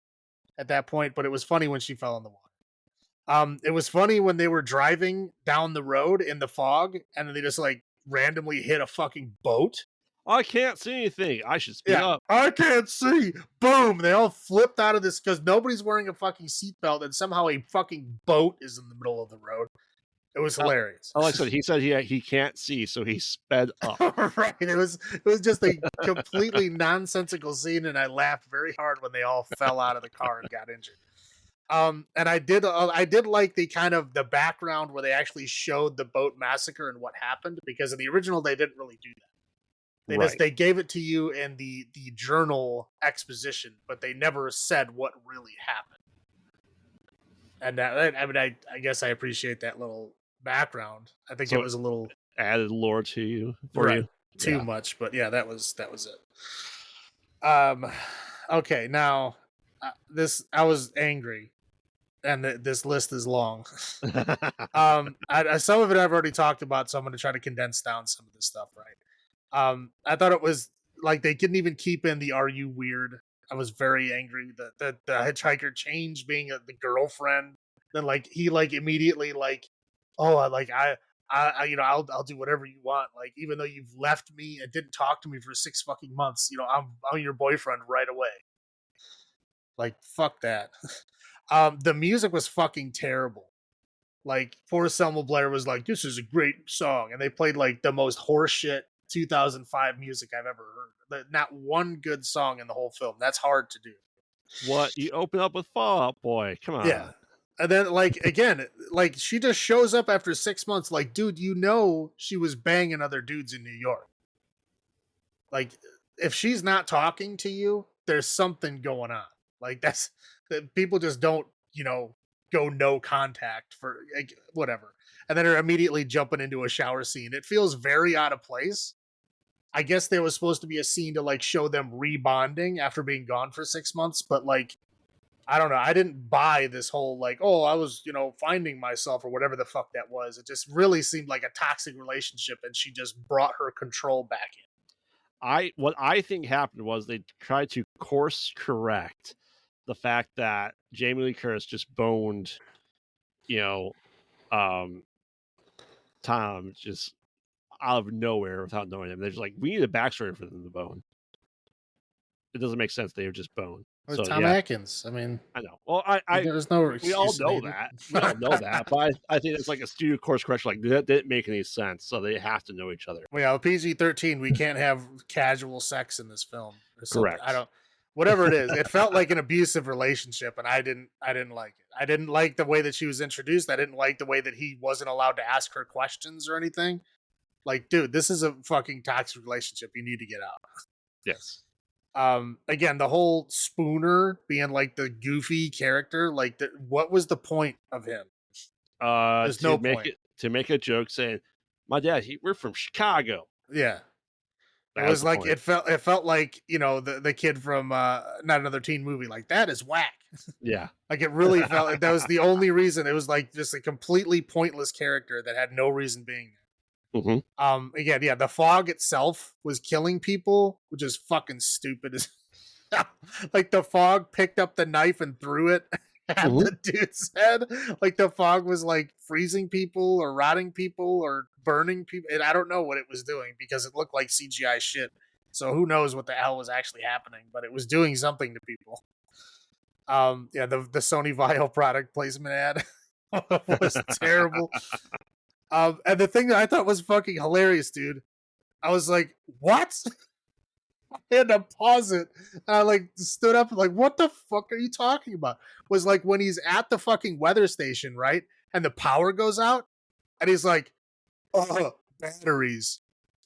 at that point. But it was funny when she fell in the water. It was funny when they were driving down the road in the fog, and then they just like randomly hit a fucking boat. I can't see anything. I should speed up. I can't see. Boom. They all flipped out of this because nobody's wearing a fucking seatbelt, and somehow a fucking boat is in the middle of the road. It was hilarious. Like I said, he said he can't see, so he sped up. Right. It was just a completely nonsensical scene, and I laughed very hard when they all fell out of the car and got injured. And I did like the kind of the background where they actually showed the boat massacre and what happened, because in the original they didn't really do that. They gave it to you in the journal exposition, but they never said what really happened. And I guess I apprate that little background. I think it was a little added lore to you too much, but yeah, that was it. Okay, now I was angry, and this list is long. Some of it I've already talked about, so I'm going to try to condense down some of this stuff, right? I thought it was like they couldn't even keep in the "Are you weird?" I was very angry. The hitchhiker change being the girlfriend, then like he like immediately like, oh, I'll do whatever you want. Like even though you've left me and didn't talk to me for 6 fucking months, I'm your boyfriend right away. Like fuck that. The music was fucking terrible. Like poor Selma Blair was like, this is a great song, and they played like the most horseshit 2005 music I've ever heard. Not one good song in the whole film. That's hard to do. What? You open up with Fall Out Boy. Come on. Yeah. And then like again, like she just shows up after 6 months like, dude, she was banging other dudes in New York. Like if she's not talking to you, there's something going on. Like that's people just don't, go no contact for like, whatever. And then are immediately jumping into a shower scene. It feels very out of place. I guess there was supposed to be a scene to like show them rebonding after being gone for 6 months, but like, I don't know. I didn't buy this whole like, oh, I was, finding myself or whatever the fuck that was. It just really seemed like a toxic relationship, and she just brought her control back in. What I think happened was they tried to course correct the fact that Jamie Lee Curtis just boned, Tom just out of nowhere without knowing him. They're just like, we need a backstory for them to bone. It doesn't make sense. They were just boned. So, Tom Atkins. I mean, I know. Well, there was no we all know that. We all know that. But I think it's like a studio course correction. Like that didn't make any sense. So they have to know each other. Well, yeah, PG-13. We can't have casual sex in this film. Correct. Whatever it is, it felt like an abusive relationship, and I didn't like it. I didn't like the way that she was introduced. I didn't like the way that he wasn't allowed to ask her questions or anything. Like, dude, this is a fucking toxic relationship. You need to get out. Yes. Again, the whole Spooner being like the goofy character, like what was the point of him? There's no point. To make a joke saying, my dad, we're from Chicago. Yeah. It was like it felt like, the kid from Not Another Teen Movie. Like, that is whack. Yeah. Like it really felt like that was the only reason. It was like just a completely pointless character that had no reason being there. Mm-hmm. Again, yeah, the fog itself was killing people, which is fucking stupid as like the fog picked up the knife and threw it at the dude's head. Like the fog was like freezing people or rotting people or burning people. And I don't know what it was doing because it looked like CGI shit. So who knows what the hell was actually happening, but it was doing something to people. Yeah, the Sony Vial product placement ad was terrible. And the thing that I thought was fucking hilarious, dude, I was like, what? I had to pause it. And I like stood up and like, what the fuck are you talking about? Was like when he's at the fucking weather station, right? And the power goes out, and he's like, oh, batteries.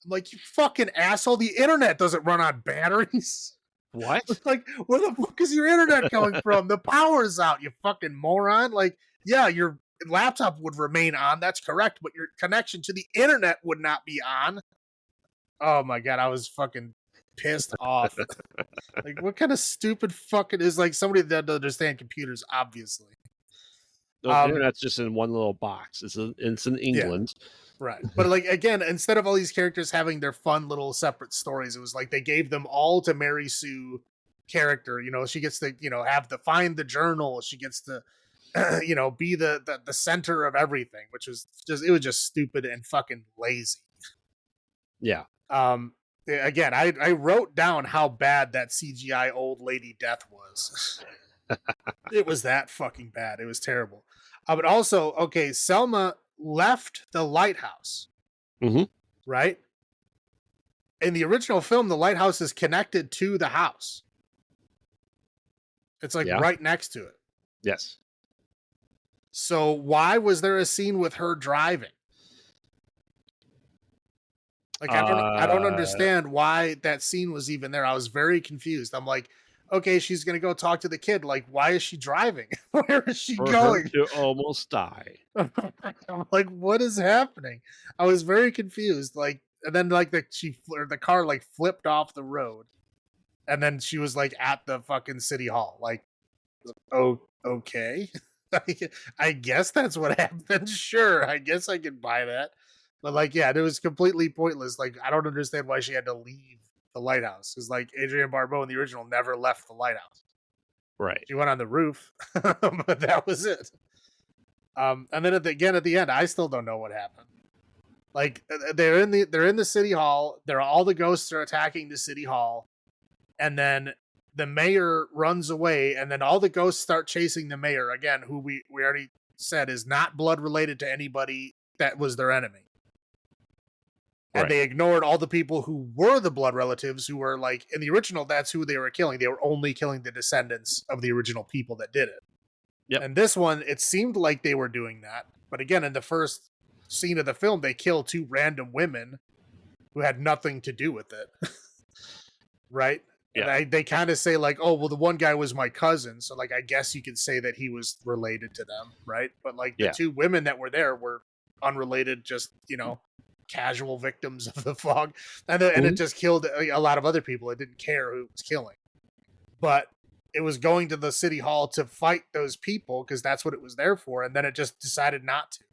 I'm like, you fucking asshole, the internet doesn't run on batteries. What? Like, where the fuck is your internet coming from? The power's out, you fucking moron. Like, yeah, your laptop would remain on, that's correct, but your connection to the internet would not be on. Oh my god, I was fucking pissed off. Like, what kind of stupid fucking is like somebody that doesn't understand computers, obviously. The internet's just in one little box. It's in England. Yeah. Right. But like again, instead of all these characters having their fun little separate stories, it was like they gave them all to Mary Sue character. You know, she gets to, you know, have to find the journal. She gets to you know, be the center of everything, which was just, it was just stupid and fucking lazy. Yeah. Again, I wrote down how bad that CGI old lady death was. It was that fucking bad. It was terrible. But also, okay, Selma left the lighthouse. Mm-hmm. Right? In the original film, the lighthouse is connected to the house. It's like right next to it. Yes. So why was there a scene with her driving? Like, I don't understand why that scene was even there. I was very confused. I'm like, okay, she's gonna go talk to the kid. Like, why is she driving? Where is she going? To almost die. I'm like, what is happening? I was very confused. Like, and then like the car like flipped off the road, and then she was like at the fucking city hall. Like, oh, okay. I guess that's what happened. Sure, I guess I can buy that. But like, yeah, it was completely pointless. Like, I don't understand why she had to leave the lighthouse. Because like Adrienne Barbeau in the original never left the lighthouse. Right. She went on the roof, but that was it. And then at the end, I still don't know what happened. Like, they're in the city hall. All the ghosts are attacking the city hall, and then the mayor runs away, and then all the ghosts start chasing the mayor again, who we already said is not blood related to anybody that was their enemy. And they ignored all the people who were the blood relatives, who were like, in the original, that's who they were killing. They were only killing the descendants of the original people that did it. Yep. And this one, it seemed like they were doing that. But again, in the first scene of the film, they kill 2 random women who had nothing to do with it. Right? Yeah. And they kind of say like, oh, well, the one guy was my cousin. So like, I guess you could say that he was related to them. Right? But like the 2 women that were there were unrelated, just, you know, casual victims of the fog, and it just killed a lot of other people. It didn't care who it was killing, but it was going to the city hall to fight those people because that's what it was there for, and then it just decided not to.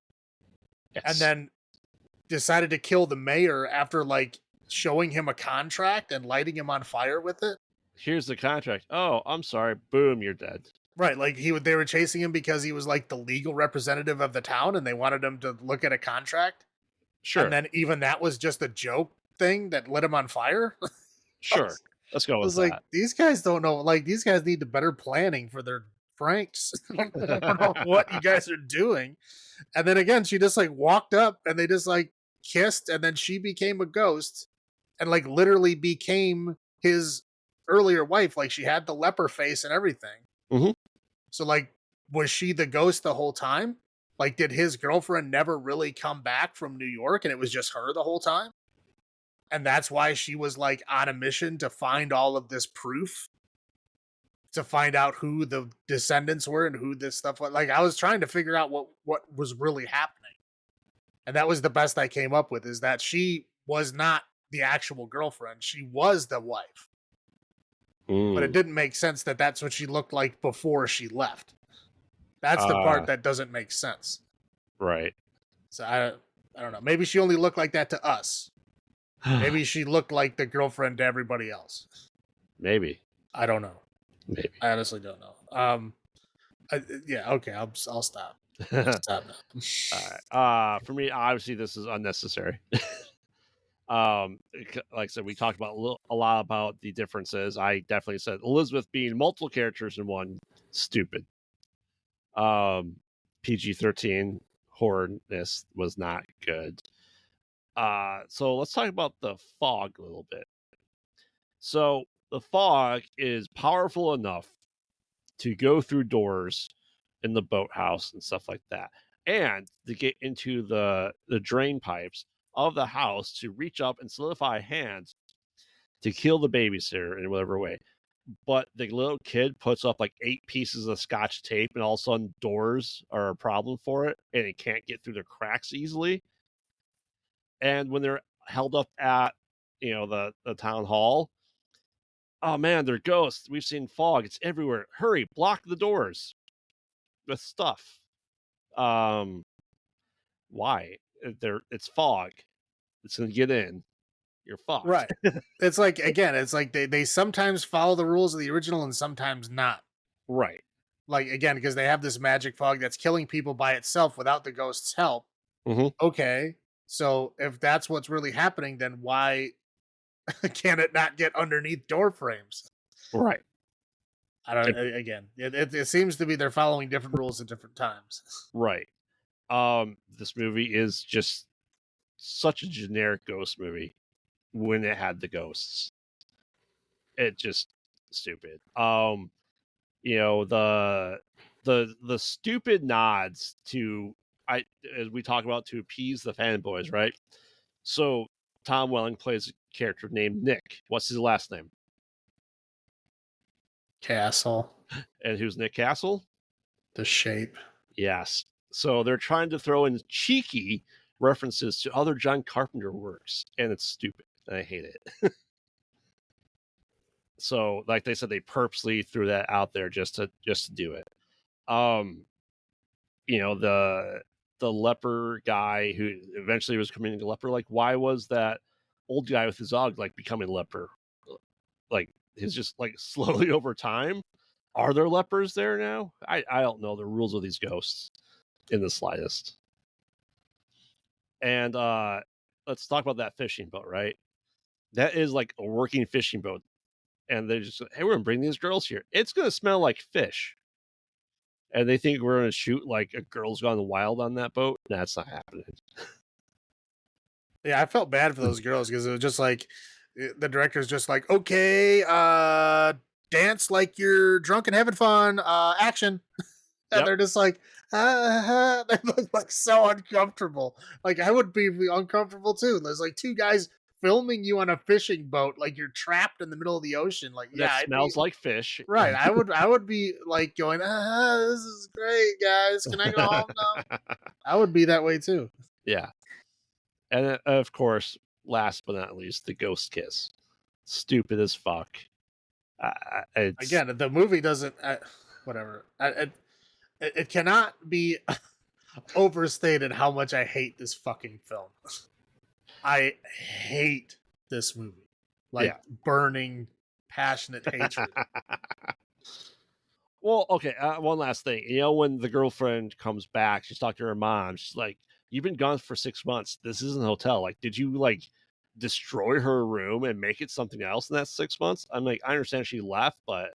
Yes. And then decided to kill the mayor after like showing him a contract and lighting him on fire with it. Here's the contract. Oh, I'm sorry. Boom, you're dead. Right, like they were chasing him because he was like the legal representative of the town, and they wanted him to look at a contract. Sure. And then even that was just a joke thing that lit him on fire. Sure. Let's go with that. Like, these guys don't know. Like, these guys need the better planning for their pranks. I don't know what you guys are doing. And then again, she just like walked up and they just like kissed, and then she became a ghost and like literally became his earlier wife. Like, she had the leper face and everything. Mm-hmm. So like, was she the ghost the whole time? Like, did his girlfriend never really come back from New York and it was just her the whole time? And that's why she was like on a mission to find all of this proof, to find out who the descendants were and who this stuff was. Like, I was trying to figure out what was really happening. And that was the best I came up with, is that she was not the actual girlfriend. She was the wife. But it didn't make sense that that's what she looked like before she left. That's the part that doesn't make sense. Right. So I don't know. Maybe she only looked like that to us. Maybe she looked like the girlfriend to everybody else. Maybe. I don't know. Maybe. I honestly don't know. Yeah, okay, I'll stop. I'll stop now. All right. For me, obviously, this is unnecessary. Like I said, we talked about a lot about the differences. I definitely said Elizabeth being multiple characters in one, stupid. PG-13 horrorness was not good. So let's talk about the fog a little bit. So the fog is powerful enough to go through doors in the boathouse and stuff like that, and to get into the drain pipes of the house to reach up and solidify hands to kill the babysitter in whatever way. But the little kid puts up like 8 pieces of scotch tape, and all of a sudden doors are a problem for it, and it can't get through the cracks easily. And when they're held up at the town hall, oh man, they're ghosts. We've seen fog. It's everywhere. Hurry, block the doors with stuff. Why? It's fog. It's gonna get in. You're fucked. Right. It's like, again, it's like they sometimes follow the rules of the original and sometimes not. Right. Like, again, because they have this magic fog that's killing people by itself without the ghost's help. Mm-hmm. Okay. So if that's what's really happening, then why can it not get underneath door frames? Right. I don't. Again, it seems to be they're following different rules at different times. Right. This movie is just such a generic ghost movie when it had the ghosts. It just stupid. The stupid nods to as we talk about, to appease the fanboys, right? So Tom Welling plays a character named Nick. What's his last name? Castle. And who's Nick Castle? The Shape. Yes. So they're trying to throw in cheeky references to other John Carpenter works, and it's stupid. And I hate it. So, like they said, they purposely threw that out there just to do it. The leper guy who eventually was coming into leper, like, why was that old guy with his dog like becoming leper? Like, he's just like slowly over time. Are there lepers there now? I don't know the rules of these ghosts in the slightest. And let's talk about that fishing boat, right? That is like a working fishing boat. And they're just, hey, we're gonna bring these girls here. It's gonna smell like fish. And they think we're gonna shoot like a Girls Gone Wild on that boat. That's not happening. Yeah, I felt bad for those girls because it was just like the director's just like, okay, dance like you're drunk and having fun, action. And Yep. they're just like, they look like so uncomfortable. Like I would be uncomfortable too. There's like 2 guys filming you on a fishing boat, like you're trapped in the middle of the ocean. Like, That yeah, I'd smells be, like fish. right. I would be like going, this is great, guys. Can I go home now? I would be that way too. Yeah. And of course, last but not least, the ghost kiss. Stupid as fuck. Again, the movie doesn't. Whatever. It cannot be overstated how much I hate this fucking film. I hate this movie. Like burning, passionate hatred. Well, okay. One last thing. When the girlfriend comes back, she's talking to her mom. She's like, "You've been gone for 6 months. This isn't a hotel. Like, did you like destroy her room and make it something else in that 6 months?" I'm like, I understand she left, but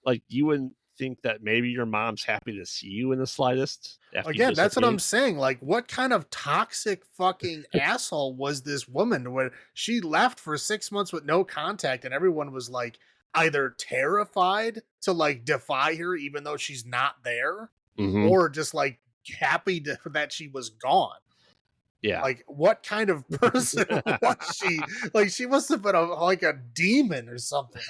like, you wouldn't think that maybe your mom's happy to see you in the slightest. Again, that's what I'm saying. Like, what kind of toxic fucking asshole was this woman when she left for 6 months with no contact, and everyone was like either terrified to like defy her, even though she's not there, or just like happy that she was gone. Yeah. Like, what kind of person was she? Like, she must have been like a demon or something.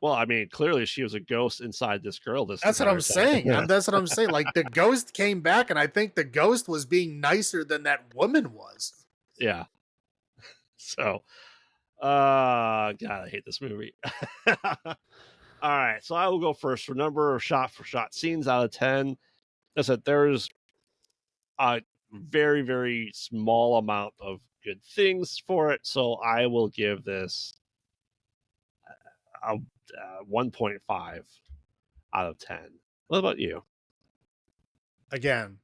Well, I mean, clearly she was a ghost inside this girl. That's what I'm saying. That's what I'm saying. Like, the ghost came back, and I think the ghost was being nicer than that woman was. Yeah. So, God, I hate this movie. All right, so I will go first for number of shot-for-shot scenes out of 10. I said there's a very, very small amount of good things for it, so I will give this a 1.5 out of 10. What about you? Again,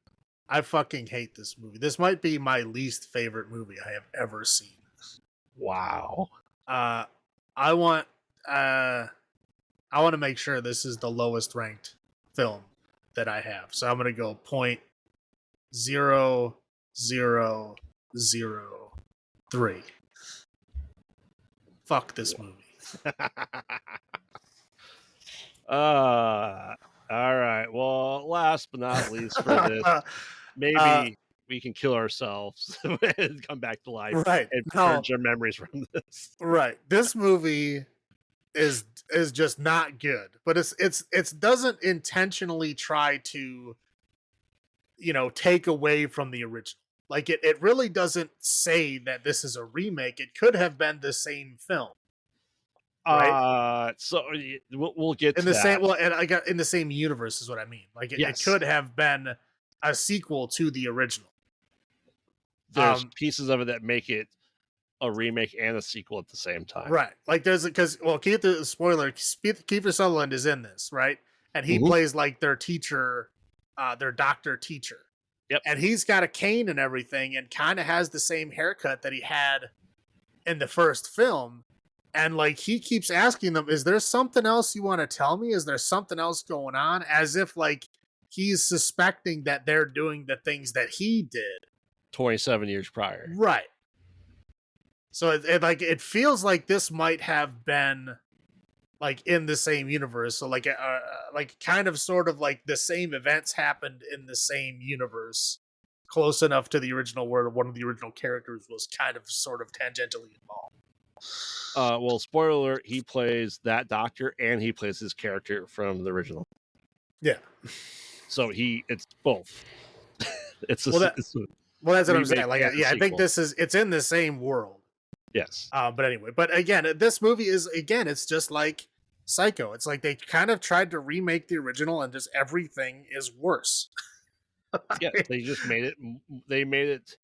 I fucking hate this movie. This might be my least favorite movie I have ever seen. Wow. I want I want to make sure this is the lowest ranked film that I have. So I'm gonna go 0.0003. Fuck this movie. All right. Well, last but not least for this, uh, maybe we can kill ourselves and come back to life right. and No, purge our memories from this. right. This movie is just not good, but it's doesn't intentionally try to, take away from the original. Like it really doesn't say that this is a remake. It could have been the same film, right? So we'll get In to the same that. well, and I got in the same universe is what I mean. Like it Yes, could have been a sequel to the original. there's pieces of it that make it a remake and a sequel at the same time. Right. Like there's because Keith spoiler Kiefer Sutherland is in this, right? And he Mhm. plays like their teacher, their doctor teacher. Yep. And he's got a cane and everything and kind of has the same haircut that he had in the first film. And like he keeps asking them, is there something else you want to tell me? Is there something else going on? As if like he's suspecting that they're doing the things that he did 27 years prior. right. So it feels like this might have been like in the same universe. So like kind of sort of like the same events happened in the same universe, close enough to the original where one of the original characters was kind of sort of tangentially involved. Well, spoiler alert, he plays that doctor and he plays his character from the original. Yeah. So it's both. it's Well, that's what I'm saying. Like, I think it's in the same world. Yes. But anyway, but again, this movie is it's just like Psycho. It's like they kind of tried to remake the original, and just everything is worse. Yeah, they just made it. They made it.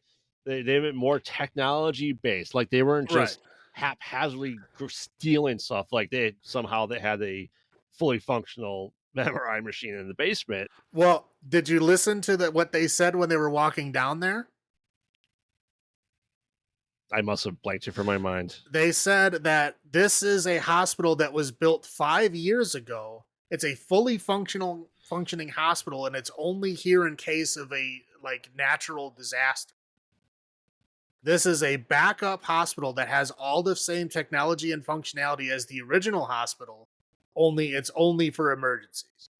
They made it more technology based. Like they weren't just haphazardly stealing stuff. Like they had a fully functional MRI machine in the basement. Well, did you listen to what they said when they were walking down there? I must have blanked it from my mind. They said that this is a hospital that was built 5 years ago. It's a fully functioning hospital, and it's only here in case of a like natural disaster. This is a backup hospital that has all the same technology and functionality as the original hospital, only it's only for emergencies.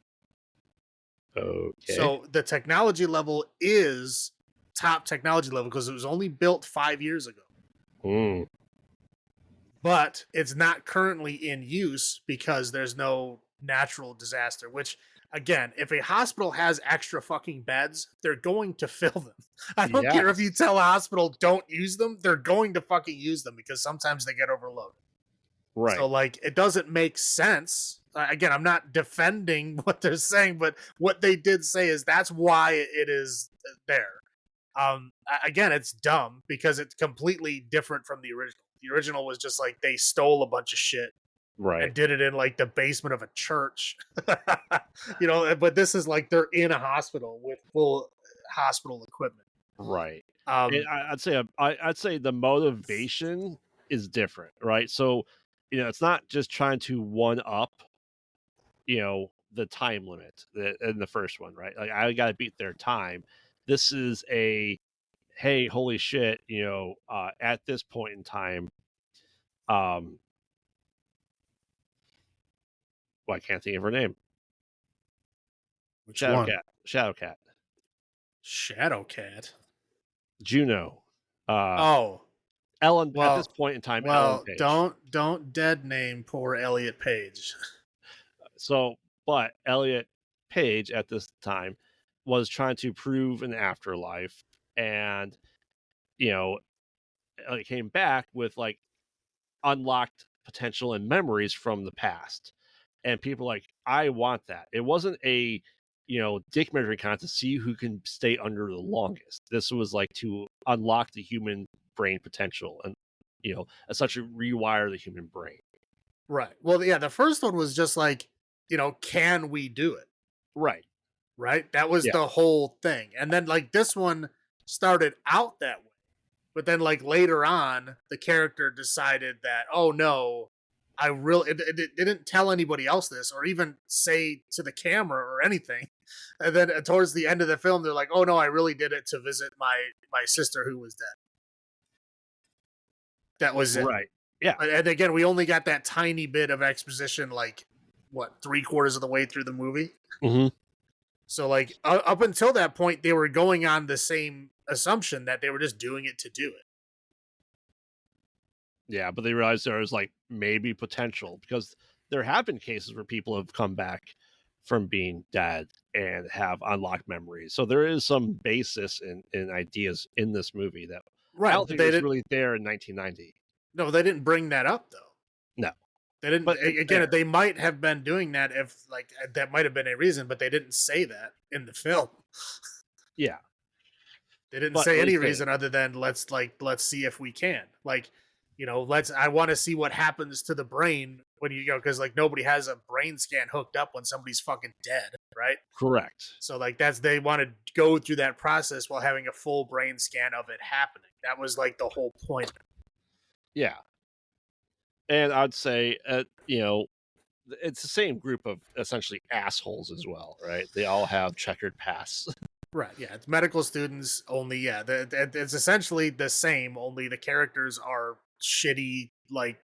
Okay. So the technology level is top technology level because it was only built 5 years ago. Mm. But it's not currently in use because there's no natural disaster, which again, if a hospital has extra fucking beds, they're going to fill them. I don't care if you tell a hospital don't use them, they're going to fucking use them because sometimes they get overloaded. Right. So like it doesn't make sense. Again, I'm not defending what they're saying, but what they did say is that's why it is there. Again, it's dumb because it's completely different from the original. The original was just like they stole a bunch of shit, right, and did it in like the basement of a church, But this is like they're in a hospital with full hospital equipment, right? And I'd say the motivation is different, right? So, it's not just trying to one up, the time limit in the first one, right? Like I got to beat their time. This is hey, holy shit, at this point in time, well, I can't think of her name. Which one? Shadowcat. Juno. Ellen. At this point in time, Ellen Page. Don't dead name poor Elliot Page. But Elliot Page at this time was trying to prove an afterlife, and it came back with like unlocked potential and memories from the past, and people like, I want that. It wasn't a dick measuring contest to see who can stay under the longest. This was like to unlock the human brain potential and essentially rewire the human brain. Right. Well, yeah, the first one was just like, can we do it? Right. That was the whole thing. And then like this one started out that way. But then like later on, the character decided that, oh no, it didn't tell anybody else this or even say to the camera or anything. And then towards the end of the film, they're like, oh no, I really did it to visit my sister who was dead. That was it. Right. Yeah. And again, we only got that tiny bit of exposition, like what, 3/4 of the way through the movie. Mm-hmm. So like up until that point, they were going on the same assumption that they were just doing it to do it. Yeah, but they realized there was like maybe potential because there have been cases where people have come back from being dead and have unlocked memories. So there is some basis in ideas in this movie that I Right. don't think was really there in 1990. No, they didn't bring that up though. No. They didn't. But Again, they might have been doing that if like that might have been a reason, but they didn't say that in the film. Yeah. They didn't But say at any least reason other than let's see if we can. Like, I want to see what happens to the brain when you go, because like nobody has a brain scan hooked up when somebody's fucking dead, right? Correct. So like they want to go through that process while having a full brain scan of it happening. That was like the whole point. Yeah. And I'd say, it's the same group of essentially assholes as well, right? They all have checkered pasts. Right, yeah, it's medical students only. Yeah, it's essentially the same, only the characters are shitty, like,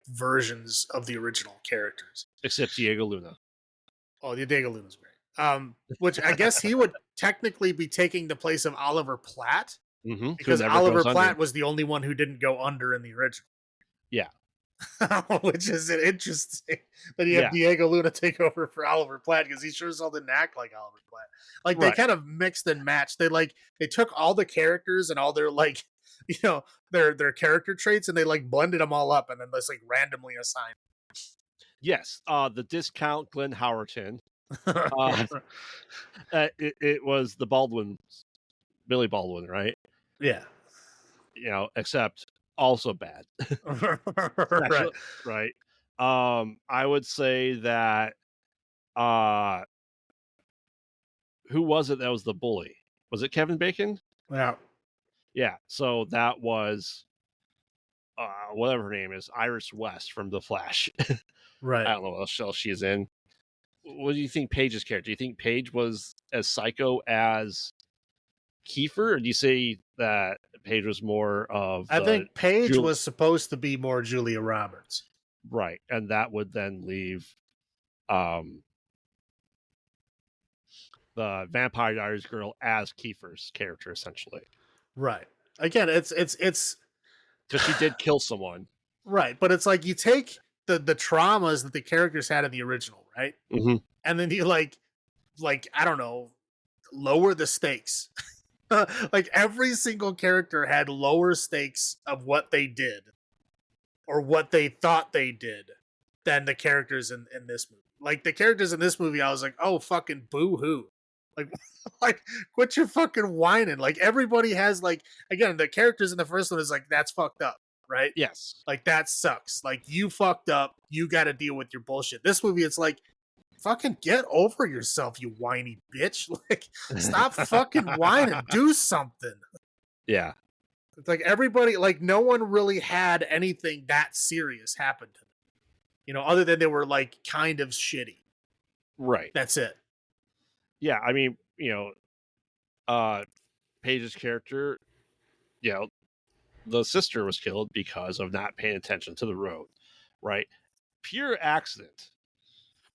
versions of the original characters. Except Diego Luna. Oh, Diego Luna's great. Which I guess he would technically be taking the place of Oliver Platt, Mm-hmm. because Oliver Platt was the only one who didn't go under in the original. Yeah. Which is interesting that you have Diego Luna take over for Oliver Platt, because he sure as hell didn't act like Oliver Platt. Like they kind of mixed and matched. They took all the characters and all their like, their character traits, and they like blended them all up and then just like randomly assigned. Yes, the discount Glenn Howerton. It was the Billy Baldwin, right? Yeah. Except also bad. Right. I would say that who was it that was the bully? Was it Kevin Bacon? Yeah. Yeah. So that was whatever her name is, Iris West from The Flash. Right. I don't know what else she's in. What do you think Paige's character? Do you think Paige was as psycho as Kiefer, or do you say that Paige was more of? I think Paige was supposed to be more Julia Roberts, right? And that would then leave, the Vampire Diaries girl as Kiefer's character, essentially. Right. Again, it's because she did kill someone, right? But it's like you take the traumas that the characters had in the original, right? Mm-hmm. And then you like I don't know, lower the stakes. Like every single character had lower stakes of what they did or what they thought they did than the characters in this movie. Like the characters in this movie, I was like, oh, fucking boo-hoo. Like quit your fucking whining. Like everybody has like, again, the characters in the first one is like, that's fucked up, right? Yes. Like that sucks. Like you fucked up. You got to deal with your bullshit. This movie, it's like, fucking get over yourself, you whiny bitch. Like, stop fucking whining. Do something. Yeah. It's like everybody, like, no one really had anything that serious happen to them. Other than they were, like, kind of shitty. Right. That's it. Yeah, I mean, Paige's character, the sister was killed because of not paying attention to the road, right? Pure accident.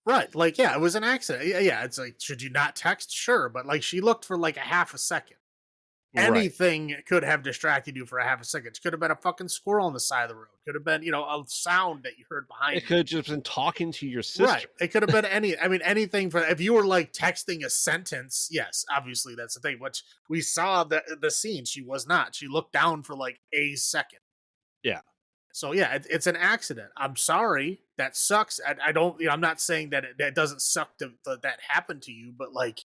Right. Like, yeah, it was an accident. Yeah, it's like, should you not text? Sure. But, like, she looked for, like, a half a second. Anything could have distracted you for a half a second. It could have been a fucking squirrel on the side of the road. Could have been, a sound that you heard behind you. It could have just been talking to your sister. Right. It could have been anything if you were, like, texting a sentence, yes, obviously that's the thing. Which we saw the scene. She was not. She looked down for, like, a second. Yeah. So yeah, it's an accident. I'm sorry. That sucks. I don't. I'm not saying that it doesn't suck that happened to you, but like,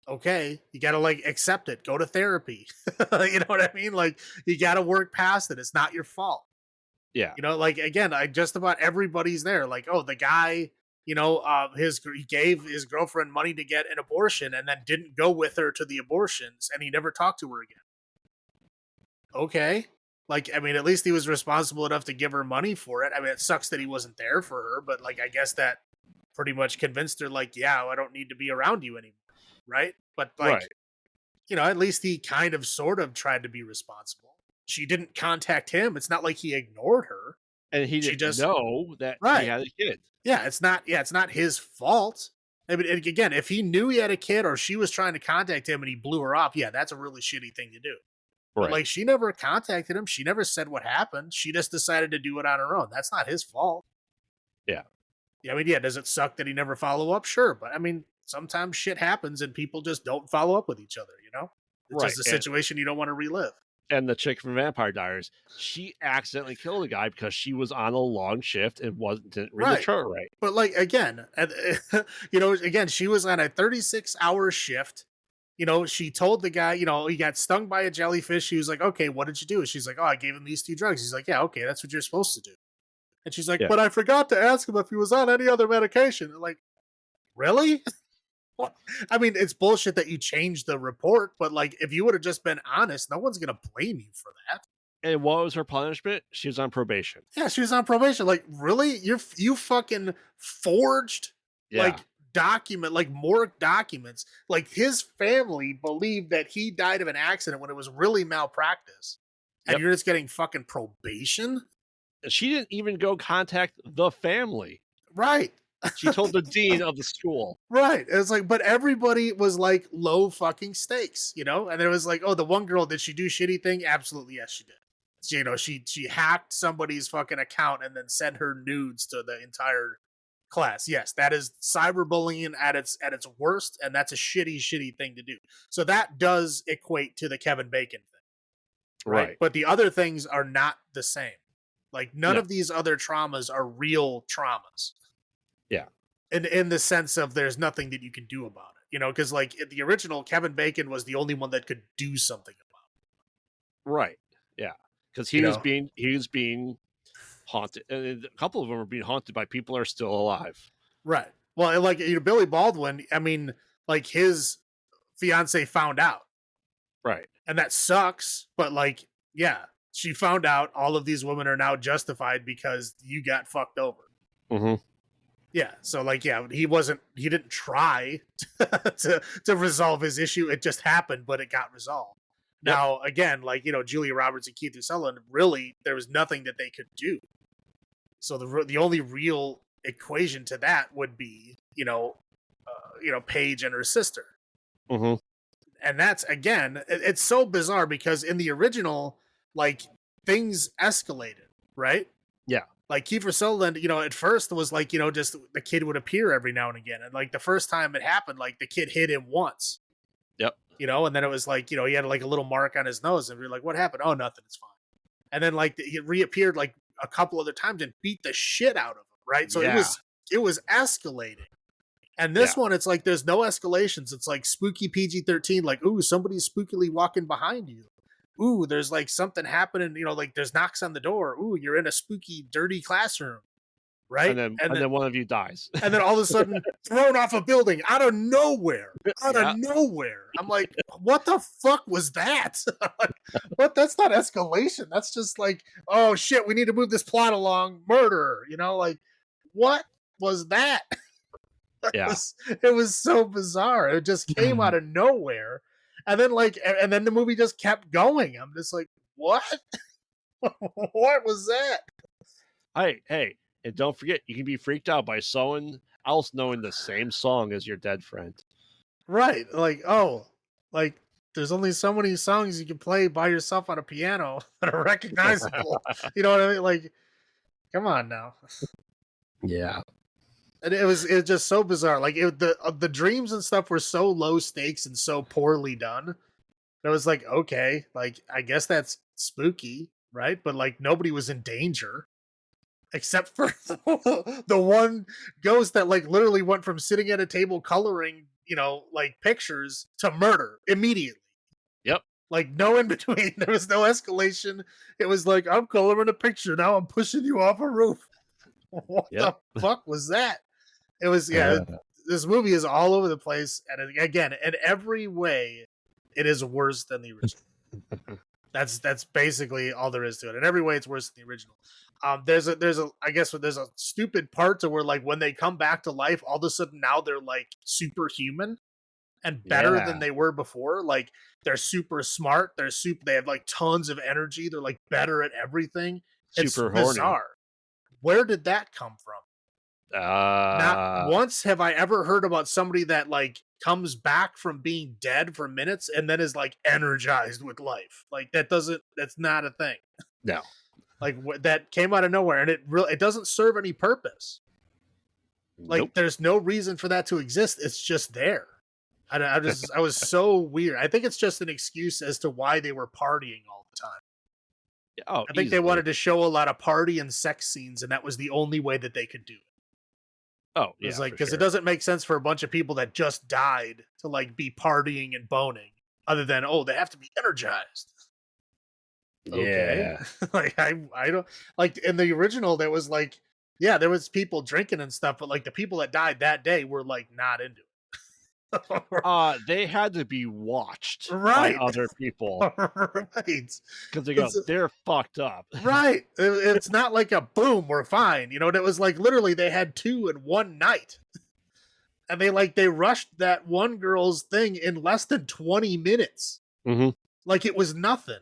okay, you gotta like accept it. Go to therapy. You know what I mean? Like, you gotta work past it. It's not your fault. Yeah. Like again, just about everybody's there. Like, oh, the guy, he gave his girlfriend money to get an abortion and then didn't go with her to the abortions, and he never talked to her again. okay. Like, I mean, at least he was responsible enough to give her money for it. I mean, it sucks that he wasn't there for her, but like, I guess that pretty much convinced her, like, yeah, I don't need to be around you anymore. Right. But like, Right. at least he kind of sort of tried to be responsible. She didn't contact him. It's not like he ignored her. And he She didn't just, know that he right. had a kid. It's not his fault. I mean, again, if he knew he had a kid or she was trying to contact him and he blew her off, yeah, that's a really shitty thing to do. But Right. like, she never contacted him. She never said what happened. She just decided to do it on her own. That's not his fault. Yeah. Yeah, I mean, yeah, does it suck that he never follow up? Sure, but I mean, sometimes shit happens and people just don't follow up with each other. It's Right. just a situation you don't want to relive. And the chick from Vampire Diaries, she accidentally killed a guy because she was on a long shift and didn't read the Right. chart right. But like, again, again, she was on a 36-hour shift. She told the guy, he got stung by a jellyfish. She was like, okay, what did you do? She's like, oh, I gave him these 2 drugs. He's like, yeah, okay, that's what you're supposed to do. And she's like, Yeah. but I forgot to ask him if he was on any other medication. And like, really? I mean, it's bullshit that you changed the report, but like, if you would have just been honest, no one's going to blame you for that. And what was her punishment? She was on probation. Yeah, she was on probation. Like, really? You fucking forged Yeah. like more documents. Like, his family believed that he died of an accident when it was really malpractice. And Yep. you're just getting fucking probation? She didn't even go contact the family. Right. She told the dean of the school. Right. It's like, but everybody was like low fucking stakes, And it was like, oh, the one girl, did she do shitty thing? Absolutely, yes, she did. She hacked somebody's fucking account and then sent her nudes to the entire class. Yes, that is cyberbullying at its worst, and that's a shitty thing to do. So that does equate to the Kevin Bacon thing, right? But the other things are not the same. Like, none of these other traumas are real traumas. Yeah. In the sense of there's nothing that you can do about it, because like in the original, Kevin Bacon was the only one that could do something about it. Right. Yeah. Because he was being haunted, and a couple of them are being haunted by people who are still alive. Right. Well, and like Billy Baldwin, I mean, like, his fiance found out, right, and that sucks. But like, yeah, she found out. All of these women are now justified because you got fucked over. Mm-hmm. Yeah. So like, yeah, he didn't try to resolve his issue. It just happened, but it got resolved. Yep. Now, again, like, Julia Roberts and Keith Sutherland, really, there was nothing that they could do. So the only real equation to that would be, Paige and her sister. Mm-hmm. And that's, again, it's so bizarre because in the original, like, things escalated, right? Yeah. Like, Kiefer Sutherland, at first was like, just the kid would appear every now and again. And like the first time it happened, like the kid hit him once. Yep. And then it was like, he had like a little mark on his nose and we were like, what happened? Oh, nothing. It's fine. And then like he reappeared like a couple other times and beat the shit out of him. Right. So it was escalating. And this one, it's like, there's no escalations. It's like spooky PG-13, like, ooh, somebody's spookily walking behind you. Ooh, there's like something happening, like there's knocks on the door. Ooh, you're in a spooky, dirty classroom. Right. And then one of you dies. And then all of a sudden thrown off a building out of nowhere. Of nowhere. I'm like, what the fuck was that? What? That's not escalation. That's just like, oh shit, we need to move this plot along. Murder. Like, what was that? It was so bizarre. It just came out of nowhere. And then the movie just kept going. I'm just like, what? What was that? Hey, and don't forget, you can be freaked out by someone else knowing the same song as your dead friend. Right. Like, oh, like there's only so many songs you can play by yourself on a piano that are recognizable. You know what I mean? Like, come on now. Yeah. And it was just so bizarre. Like, the dreams and stuff were so low stakes and so poorly done. It was like, okay, like, I guess that's spooky, right? But like, nobody was in danger. Except for the one ghost that like literally went from sitting at a table coloring, like pictures to murder immediately. Yep. Like, no in between. There was no escalation. It was like, I'm coloring a picture. Now I'm pushing you off a roof. What the fuck was that? It was, this movie is all over the place. And again, in every way, it is worse than the original. That's basically all there is to it. In every way, it's worse than the original. There's a stupid part to where like when they come back to life, all of a sudden now they're like superhuman and better than Yeah, they were before. Like they're super smart. They have like tons of energy. They're like better at everything. It's super horny. bizarre. Where did that come from? Not Uh, once have I ever heard about somebody that like comes back from being dead for minutes and then is like energized with life. Like that's not a thing. no, Like that came out of nowhere and it doesn't serve any purpose. nope. Like there's no reason for that to exist. It's just there. I was so weird. I think it's just an excuse as to why they were partying all the time. Oh, I think they easily. wanted to show a lot of party and sex scenes, and that was the only way that they could do it. Oh, It was yeah, like for because it sure. doesn't make sense for a bunch of people that just died to like be partying and boning, other than they have to be energized. Okay, Yeah, like I don't like in the original there was like there was people drinking and stuff, but like the people that died that day were like not into it. they had to be watched by Right. other people Right. because they go, It's they're fucked up. right. It's not like a boom, we're fine. You know, it was like literally they had two in one night. And they rushed that one girl's thing in less than 20 minutes. Hmm. Like it was nothing.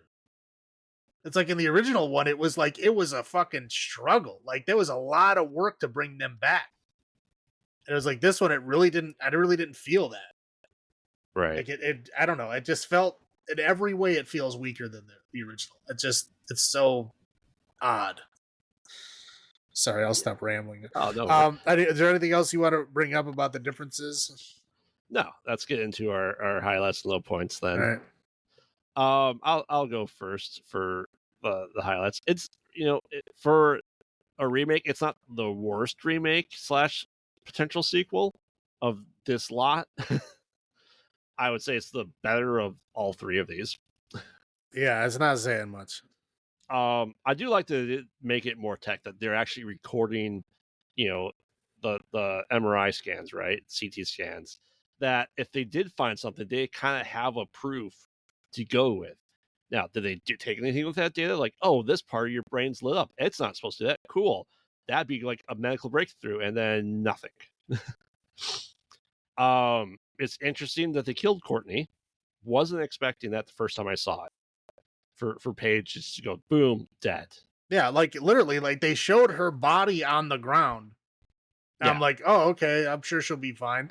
It's like in the original one, it was like it was a fucking struggle. Like there was a lot of work to bring them back. And it was like this one, I really didn't feel that. Right. Like I don't know. It just felt in every way it feels weaker than the original. It's so odd. Sorry, I'll stop rambling. Oh, no. Is there anything else you want to bring up about the differences? No, let's get into our highlights and low points All then. right. I'll go first for the highlights. It's for a remake, it's not the worst remake slash potential sequel of this lot. I would say it's the better of all three of these. Yeah, it's not saying much. I do like to make it more tech that they're actually recording, the MRI scans, right? CT scans. That if they did find something, they kind of have a proof to go with. Now, did they take anything with that data? Like, oh, this part of your brain's lit up. It's not supposed to do that. Cool. That'd be like a medical breakthrough, and then nothing. It's interesting that they killed Courtney. Wasn't expecting that the first time I saw it. For Paige just to go boom, dead. Yeah, like literally, like they showed her body on the ground. Yeah. I'm like, oh, okay, I'm sure she'll be fine.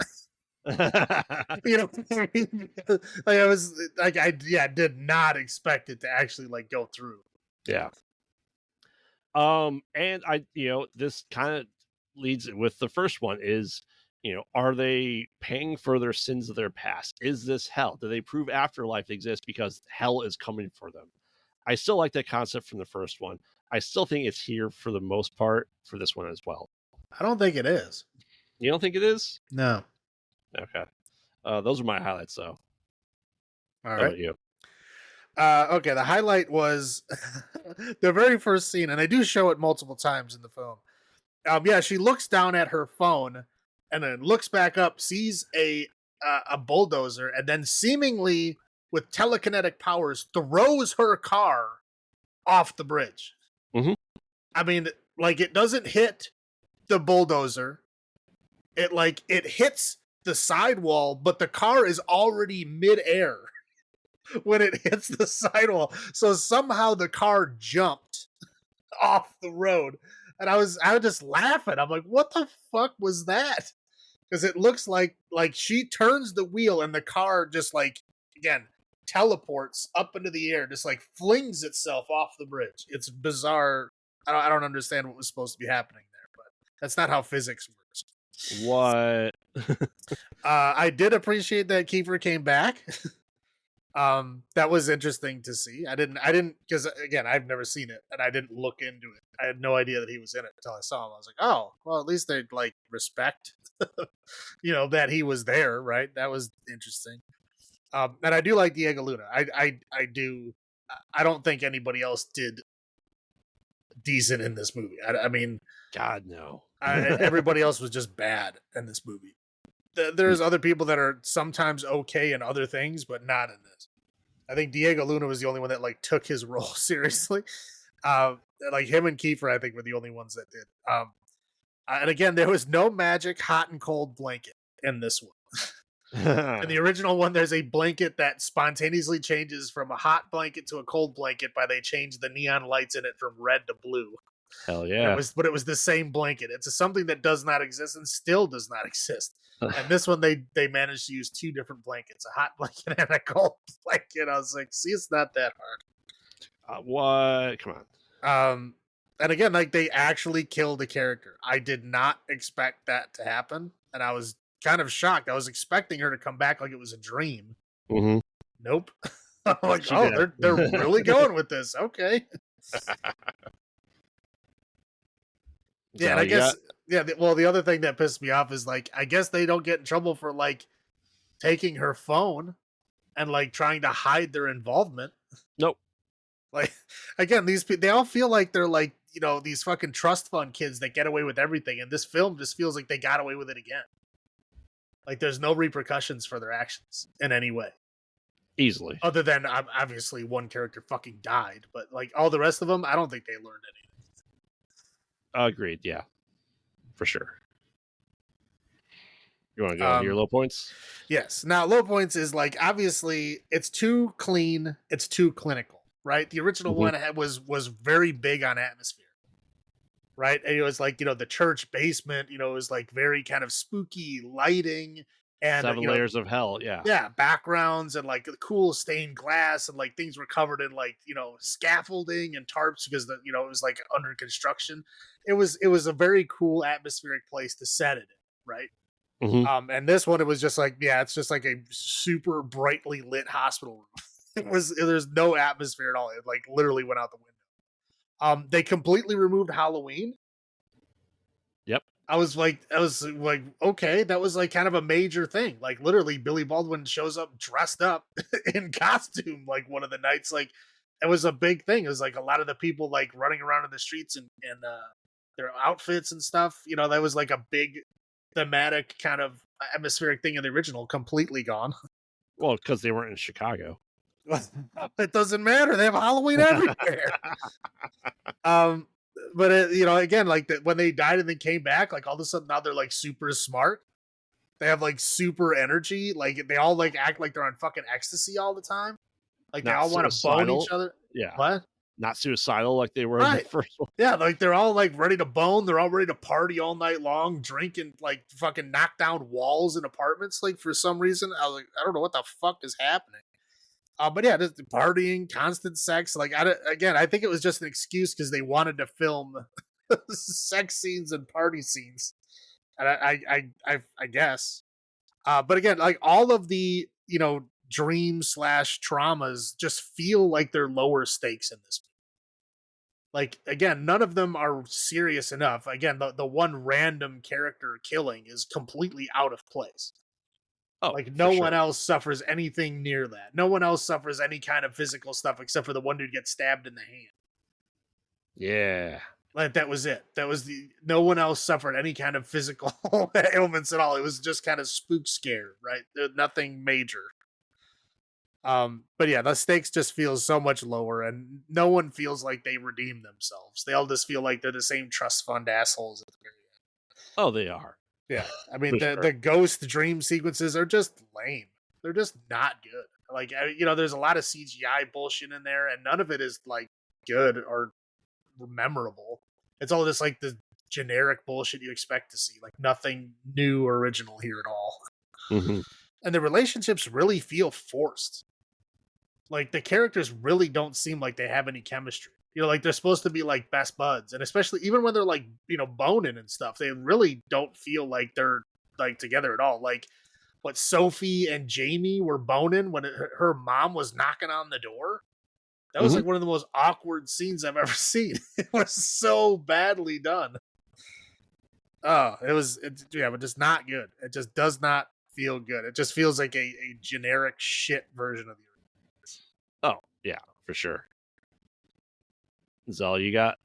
You know, like I was like, I did not expect it to actually like go through. Yeah. And this kind of leads with the first one is, are they paying for their sins of their past? Is this hell? Do they prove afterlife exists because hell is coming for them? I still like that concept from the first one. I still think it's here for the most part for this one as well. I don't think it is. You don't think it is? No. Okay. Those are my highlights, though. All How right. about you? Okay, the highlight was the very first scene, and they do show it multiple times in the film. Yeah, she looks down at her phone and then looks back up, sees a bulldozer, and then seemingly with telekinetic powers throws her car off the bridge. Mhm. I mean, like it doesn't hit the bulldozer. It hits the sidewall, but the car is already midair when it hits the sidewall. So somehow the car jumped off the road. And I was just laughing. I'm like, what the fuck was that? Because it looks like she turns the wheel and the car just like again teleports up into the air, just like flings itself off the bridge. It's bizarre. I don't understand what was supposed to be happening there, but that's not how physics works. What? I did appreciate that Kiefer came back. That was interesting to see. I didn't because again I've never seen it and I didn't look into it. I had no idea that he was in it until I saw him. I was like, oh, well, at least they like respect, that he was there, right? That was interesting. And I do like Diego Luna. I do. I don't think anybody else did decent in this movie. I mean, God, no. everybody else was just bad in this movie. There's other people that are sometimes okay in other things, but not in this. I think Diego Luna was the only one that like took his role seriously. Um, like him and Kiefer, I think were the only ones that did. And again, there was no magic hot and cold blanket in this one. In the original one, there's a blanket that spontaneously changes from a hot blanket to a cold blanket by they change the neon lights in it from red to blue. Hell And yeah. it was the same blanket. It's something that does not exist and still does not exist. And this one, they managed to use two different blankets, a hot blanket and a cold blanket. I was like, see, it's not that hard. What? Come on. And again, like they actually killed a character. I did not expect that to happen, and I was kind of shocked. I was expecting her to come back like it was a dream. Mm-hmm. Nope. I'm like, She oh, did. they're really going with this. Okay. Yeah, and I guess well, the other thing that pissed me off is like I guess they don't get in trouble for like taking her phone and like trying to hide their involvement. Nope. Like again, these people they all feel like they're like, you know, these fucking trust fund kids that get away with everything, and this film just feels like they got away with it again. Like there's no repercussions for their actions in any way. Easily. Other than obviously one character fucking died, but like all the rest of them, I don't think they learned anything. Agreed. Yeah, for sure. You want to go to your low points? Yes. Now, low points is like obviously it's too clean, it's too clinical, right? The original one was very big on atmosphere, right? And it was like, you know, the church basement, you know, it was like very kind of spooky lighting and 7 you know, layers of hell. Yeah. yeah, backgrounds and like cool stained glass and like things were covered in like, you know, scaffolding and tarps because the, you know, it was like under construction. It was a very cool atmospheric place to set it in, right? Mm-hmm. And this one, it was just like, yeah, it's just like a super brightly lit hospital room. There's no atmosphere at all. It like literally went out the window. They completely removed Halloween. Yep. I was like, okay, that was like kind of a major thing. Like literally, Billy Baldwin shows up dressed up in costume like one of the nights. Like it was a big thing. It was like a lot of the people like running around in the streets and their outfits and stuff. You know, that was like a big thematic kind of atmospheric thing in the original. Completely gone. Well, because they weren't in Chicago. It doesn't matter. They have Halloween everywhere. But you know, again, like when they died and then came back, like all of a sudden now they're like super smart. They have like super energy. Like they all like act like they're on fucking ecstasy all the time. Like they all want to bone each other. Yeah. What? Not suicidal like they were in the first one. Yeah, like they're all like ready to bone. They're all ready to party all night long, drinking like fucking knock down walls in apartments. Like for some reason, I was like, I don't know what the fuck is happening. But yeah, just partying, constant sex. Like I think it was just an excuse because they wanted to film sex scenes and party scenes. And I guess. But again, like all of the, you know, dreams / traumas just feel like they're lower stakes in this. Like again, none of them are serious enough. Again, the one random character killing is completely out of place. Oh, like no one else suffers anything near that. No one else suffers any kind of physical stuff except for the one dude gets stabbed in the hand. Yeah. Like that was it. That was no one else suffered any kind of physical ailments at all. It was just kind of spook scare, right? Nothing major. But yeah, the stakes just feel so much lower, and no one feels like they redeem themselves. They all just feel like they're the same trust fund assholes at the very end. Oh, they are. Yeah, I mean the ghost dream sequences are just lame. They're just not good. Like you know, there's a lot of CGI bullshit in there, and none of it is like good or memorable. It's all just like the generic bullshit you expect to see. Like nothing new or original here at all. Mm-hmm. And the relationships really feel forced. Like the characters really don't seem like they have any chemistry. You know, like they're supposed to be like best buds, and especially even when they're like, you know, boning and stuff, they really don't feel like they're like together at all. Like what Sophie and Jamie were boning when her mom was knocking on the door. That was like one of the most awkward scenes I've ever seen. It was so badly done. Oh, yeah, but just not good. It just does not feel good. It just feels like a generic shit version of the original. Oh, yeah, for sure. Is that all you got?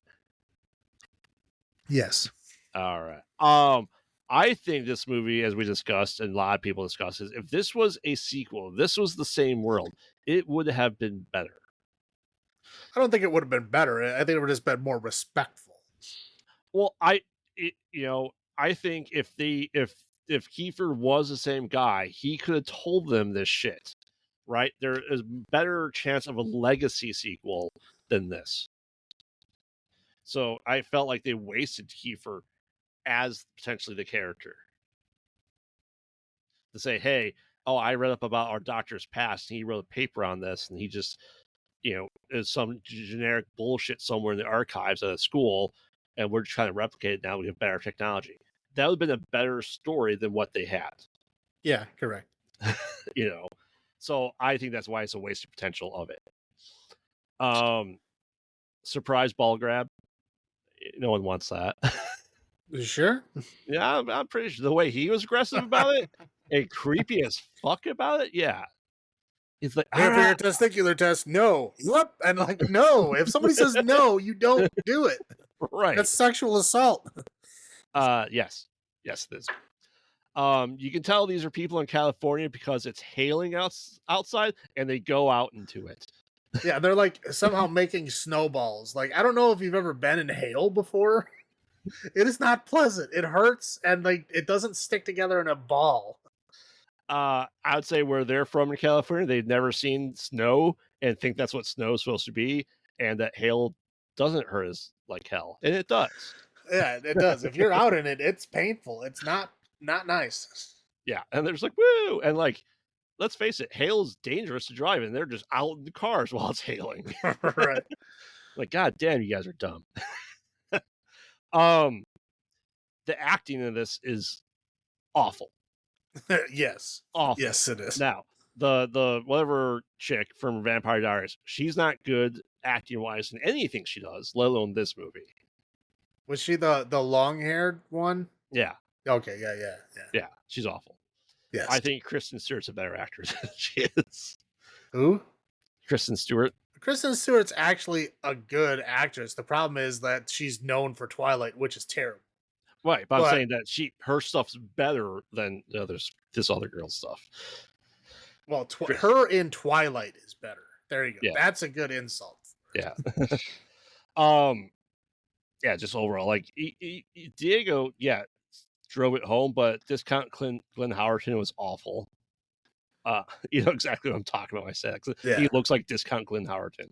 Yes. All right. I think this movie, as we discussed, and a lot of people discussed, is if this was a sequel, this was the same world, it would have been better. I don't think it would have been better. I think it would have just been more respectful. Well, I think if Kiefer was the same guy, he could have told them this shit, right? There is better chance of a legacy sequel than this. So I felt like they wasted Kiefer as potentially the character to say, hey, I read up about our doctor's past, and he wrote a paper on this, and he just, is some generic bullshit somewhere in the archives at a school, and we're trying to replicate it now. We have better technology. That would have been a better story than what they had. Yeah, correct. So I think that's why it's a wasted potential of it. Surprise ball grab. No one wants that. You sure? Yeah, I'm pretty sure the way he was aggressive about it and creepy as fuck about it. Yeah. He's like, vampire testicular test, no. Yep. And like, no. If somebody says no, you don't do it. Right. That's sexual assault. Yes. Yes, it is. You can tell these are people in California because it's hailing outside and they go out into it. Yeah, they're like somehow making snowballs. Like, I don't know if you've ever been in hail before. It is not pleasant. It hurts, and like it doesn't stick together in a ball. I would say where they're from in California, they've never seen snow and think that's what snow is supposed to be, and that hail doesn't hurt as like hell, and it does. Yeah, it does. If you're out in it, it's painful. It's not nice. Yeah, and there's like woo, and like let's face it, hail's dangerous to drive in. They're just out in the cars while it's hailing. Right. Like, god damn, you guys are dumb. The acting in this is awful. Yes. Awful. Yes, it is. Now, the whatever chick from Vampire Diaries, she's not good acting wise in anything she does, let alone this movie. Was she the long-haired one? Yeah. Okay, yeah. Yeah, she's awful. Yes. I think Kristen Stewart's a better actress than she is. Who? Kristen Stewart. Kristen Stewart's actually a good actress. The problem is that she's known for Twilight, which is terrible. Right, but I'm saying that her stuff's better than this other girl's stuff. Well, her in Twilight is better. There you go. Yeah. That's a good insult. Yeah. Yeah, just overall, like Diego, drove it home, but Discount Glenn Howerton was awful. You know exactly what I'm talking about. I said he looks like Discount Glenn Howerton.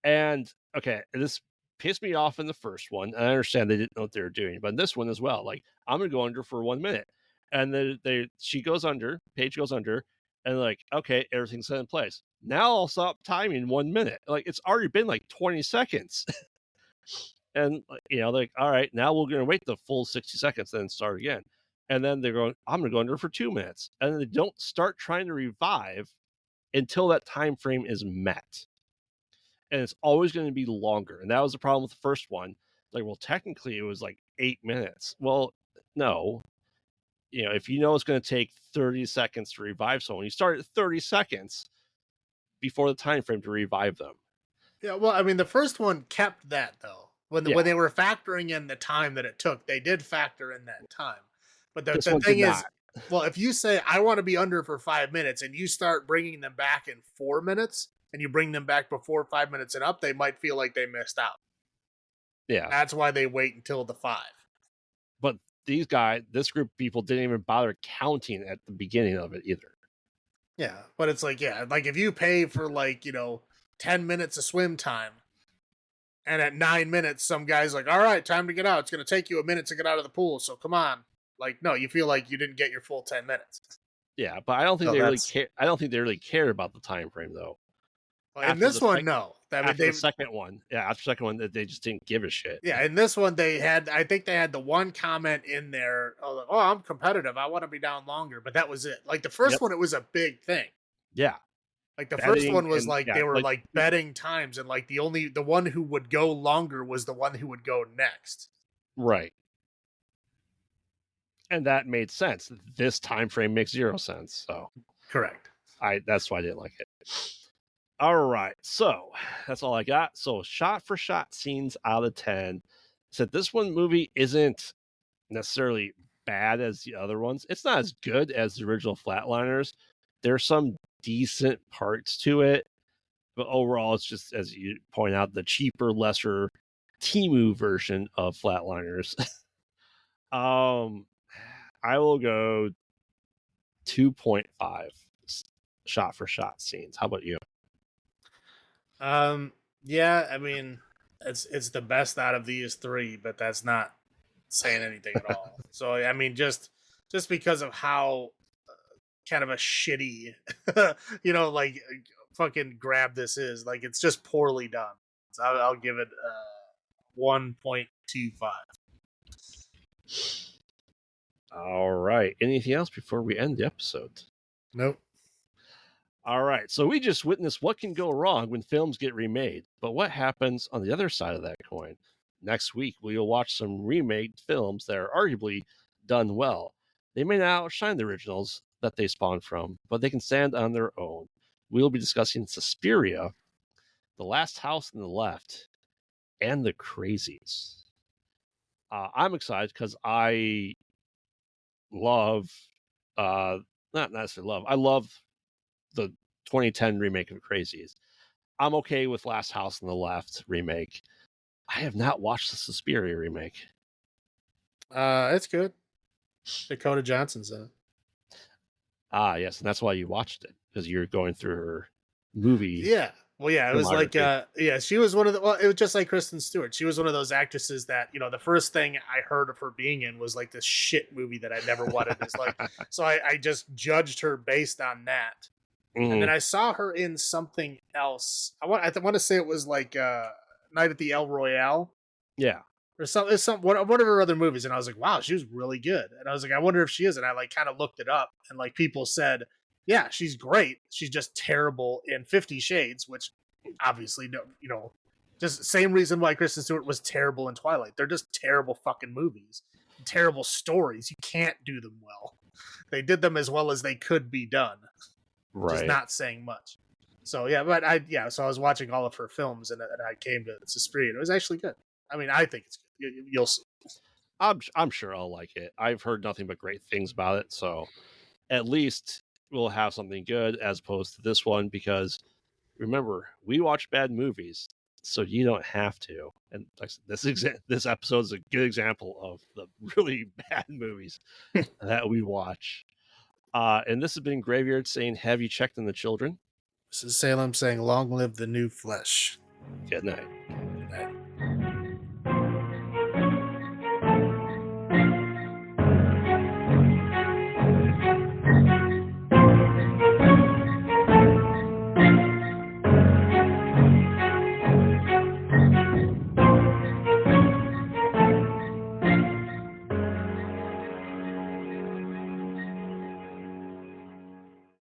And okay, this pissed me off in the first one. I understand they didn't know what they were doing, but in this one as well, like I'm gonna go under for 1 minute, and then Paige goes under, and like okay, everything's set in place. Now I'll stop timing 1 minute. Like it's already been like 20 seconds. And like, all right, now we're gonna wait the full 60 seconds, then start again. And then they're going, I'm gonna go under for 2 minutes. And then they don't start trying to revive until that time frame is met. And it's always going to be longer. And that was the problem with the first one. Like, well, technically it was like 8 minutes. Well, no. If you know it's going to take 30 seconds to revive someone, you start at 30 seconds before the time frame to revive them. Yeah, well, I mean, the first one kept that though. When they were factoring in the time that it took, they did factor in that time. But the thing is, well, if you say I want to be under for 5 minutes and you start bringing them back in 4 minutes and you bring them back before 5 minutes and up, they might feel like they missed out. Yeah. That's why they wait until the 5. But this group of people didn't even bother counting at the beginning of it either. Yeah, but it's like, like if you pay for 10 minutes of swim time, and at 9 minutes, some guy's like, all right, time to get out. It's going to take you a minute to get out of the pool, so come on. Like, no, you feel like you didn't get your full 10 minutes. Yeah, but I don't think they really care. I don't think they really cared about the time frame though. Well, in this one, no. After the second one, they just didn't give a shit. Yeah, in this one, I think they had the one comment in there, oh, I'm competitive. I want to be down longer, but that was it. Like the first one, it was a big thing. Yeah. Like the first one was they were like betting times, and like the one who would go longer was the one who would go next. Right. And that made sense. This time frame makes 0 sense. So correct. That's why I didn't like it. All right. So that's all I got. So shot for shot scenes out of 10. Said this movie isn't necessarily bad as the other ones. It's not as good as the original Flatliners. There's some decent parts to it, but overall, it's just, as you point out, the cheaper, lesser Temu version of Flatliners. I will go 2.5 shot for shot scenes. How about you? Yeah, I mean, it's the best out of these three, but that's not saying anything at all. So I mean, just because of how kind of a shitty, like fucking grab this is, like it's just poorly done. So I'll give it 1.25. All right. Anything else before we end the episode? Nope. All right. So we just witnessed what can go wrong when films get remade. But what happens on the other side of that coin? Next week, we will watch some remade films that are arguably done well. They may not outshine the originals that they spawned from, but they can stand on their own. We'll be discussing Suspiria, The Last House on the Left, and The Crazies. I'm excited because I love, not necessarily love, I love the 2010 remake of Crazies. I'm okay with Last House on the Left remake. I have not watched the Suspiria remake. It's good. Dakota Johnson's in it. Yes, and that's why you watched it, because you're going through her movie. Yeah. Well, yeah, it was like, she was one of the, well, it was just like Kristen Stewart. She was one of those actresses that, the first thing I heard of her being in was like this shit movie that I never wanted. It's like, so I just judged her based on that. Mm-hmm. And then I saw her in something else. I want to say it was like Night at the El Royale. Yeah. Or one of her other movies. And I was like, wow, she was really good. And I was like, I wonder if she is. And I like kind of looked it up, and like people said, yeah, she's great. She's just terrible in 50 Shades, which obviously, just same reason why Kristen Stewart was terrible in Twilight. They're just terrible fucking movies, terrible stories. You can't do them well. They did them as well as they could be done. Right. Just not saying much. So yeah, so I was watching all of her films, and I came to Suspiria. It was actually good. I mean, I think it's good. You'll see. I'm sure I'll like it. I've heard nothing but great things about it, so at least we'll have something good as opposed to this one, because remember, we watch bad movies, so you don't have to. And this episode is a good example of the really bad movies that we watch. And this has been Graveyard saying, have you checked on the children? This is Salem saying, long live the new flesh. Good night.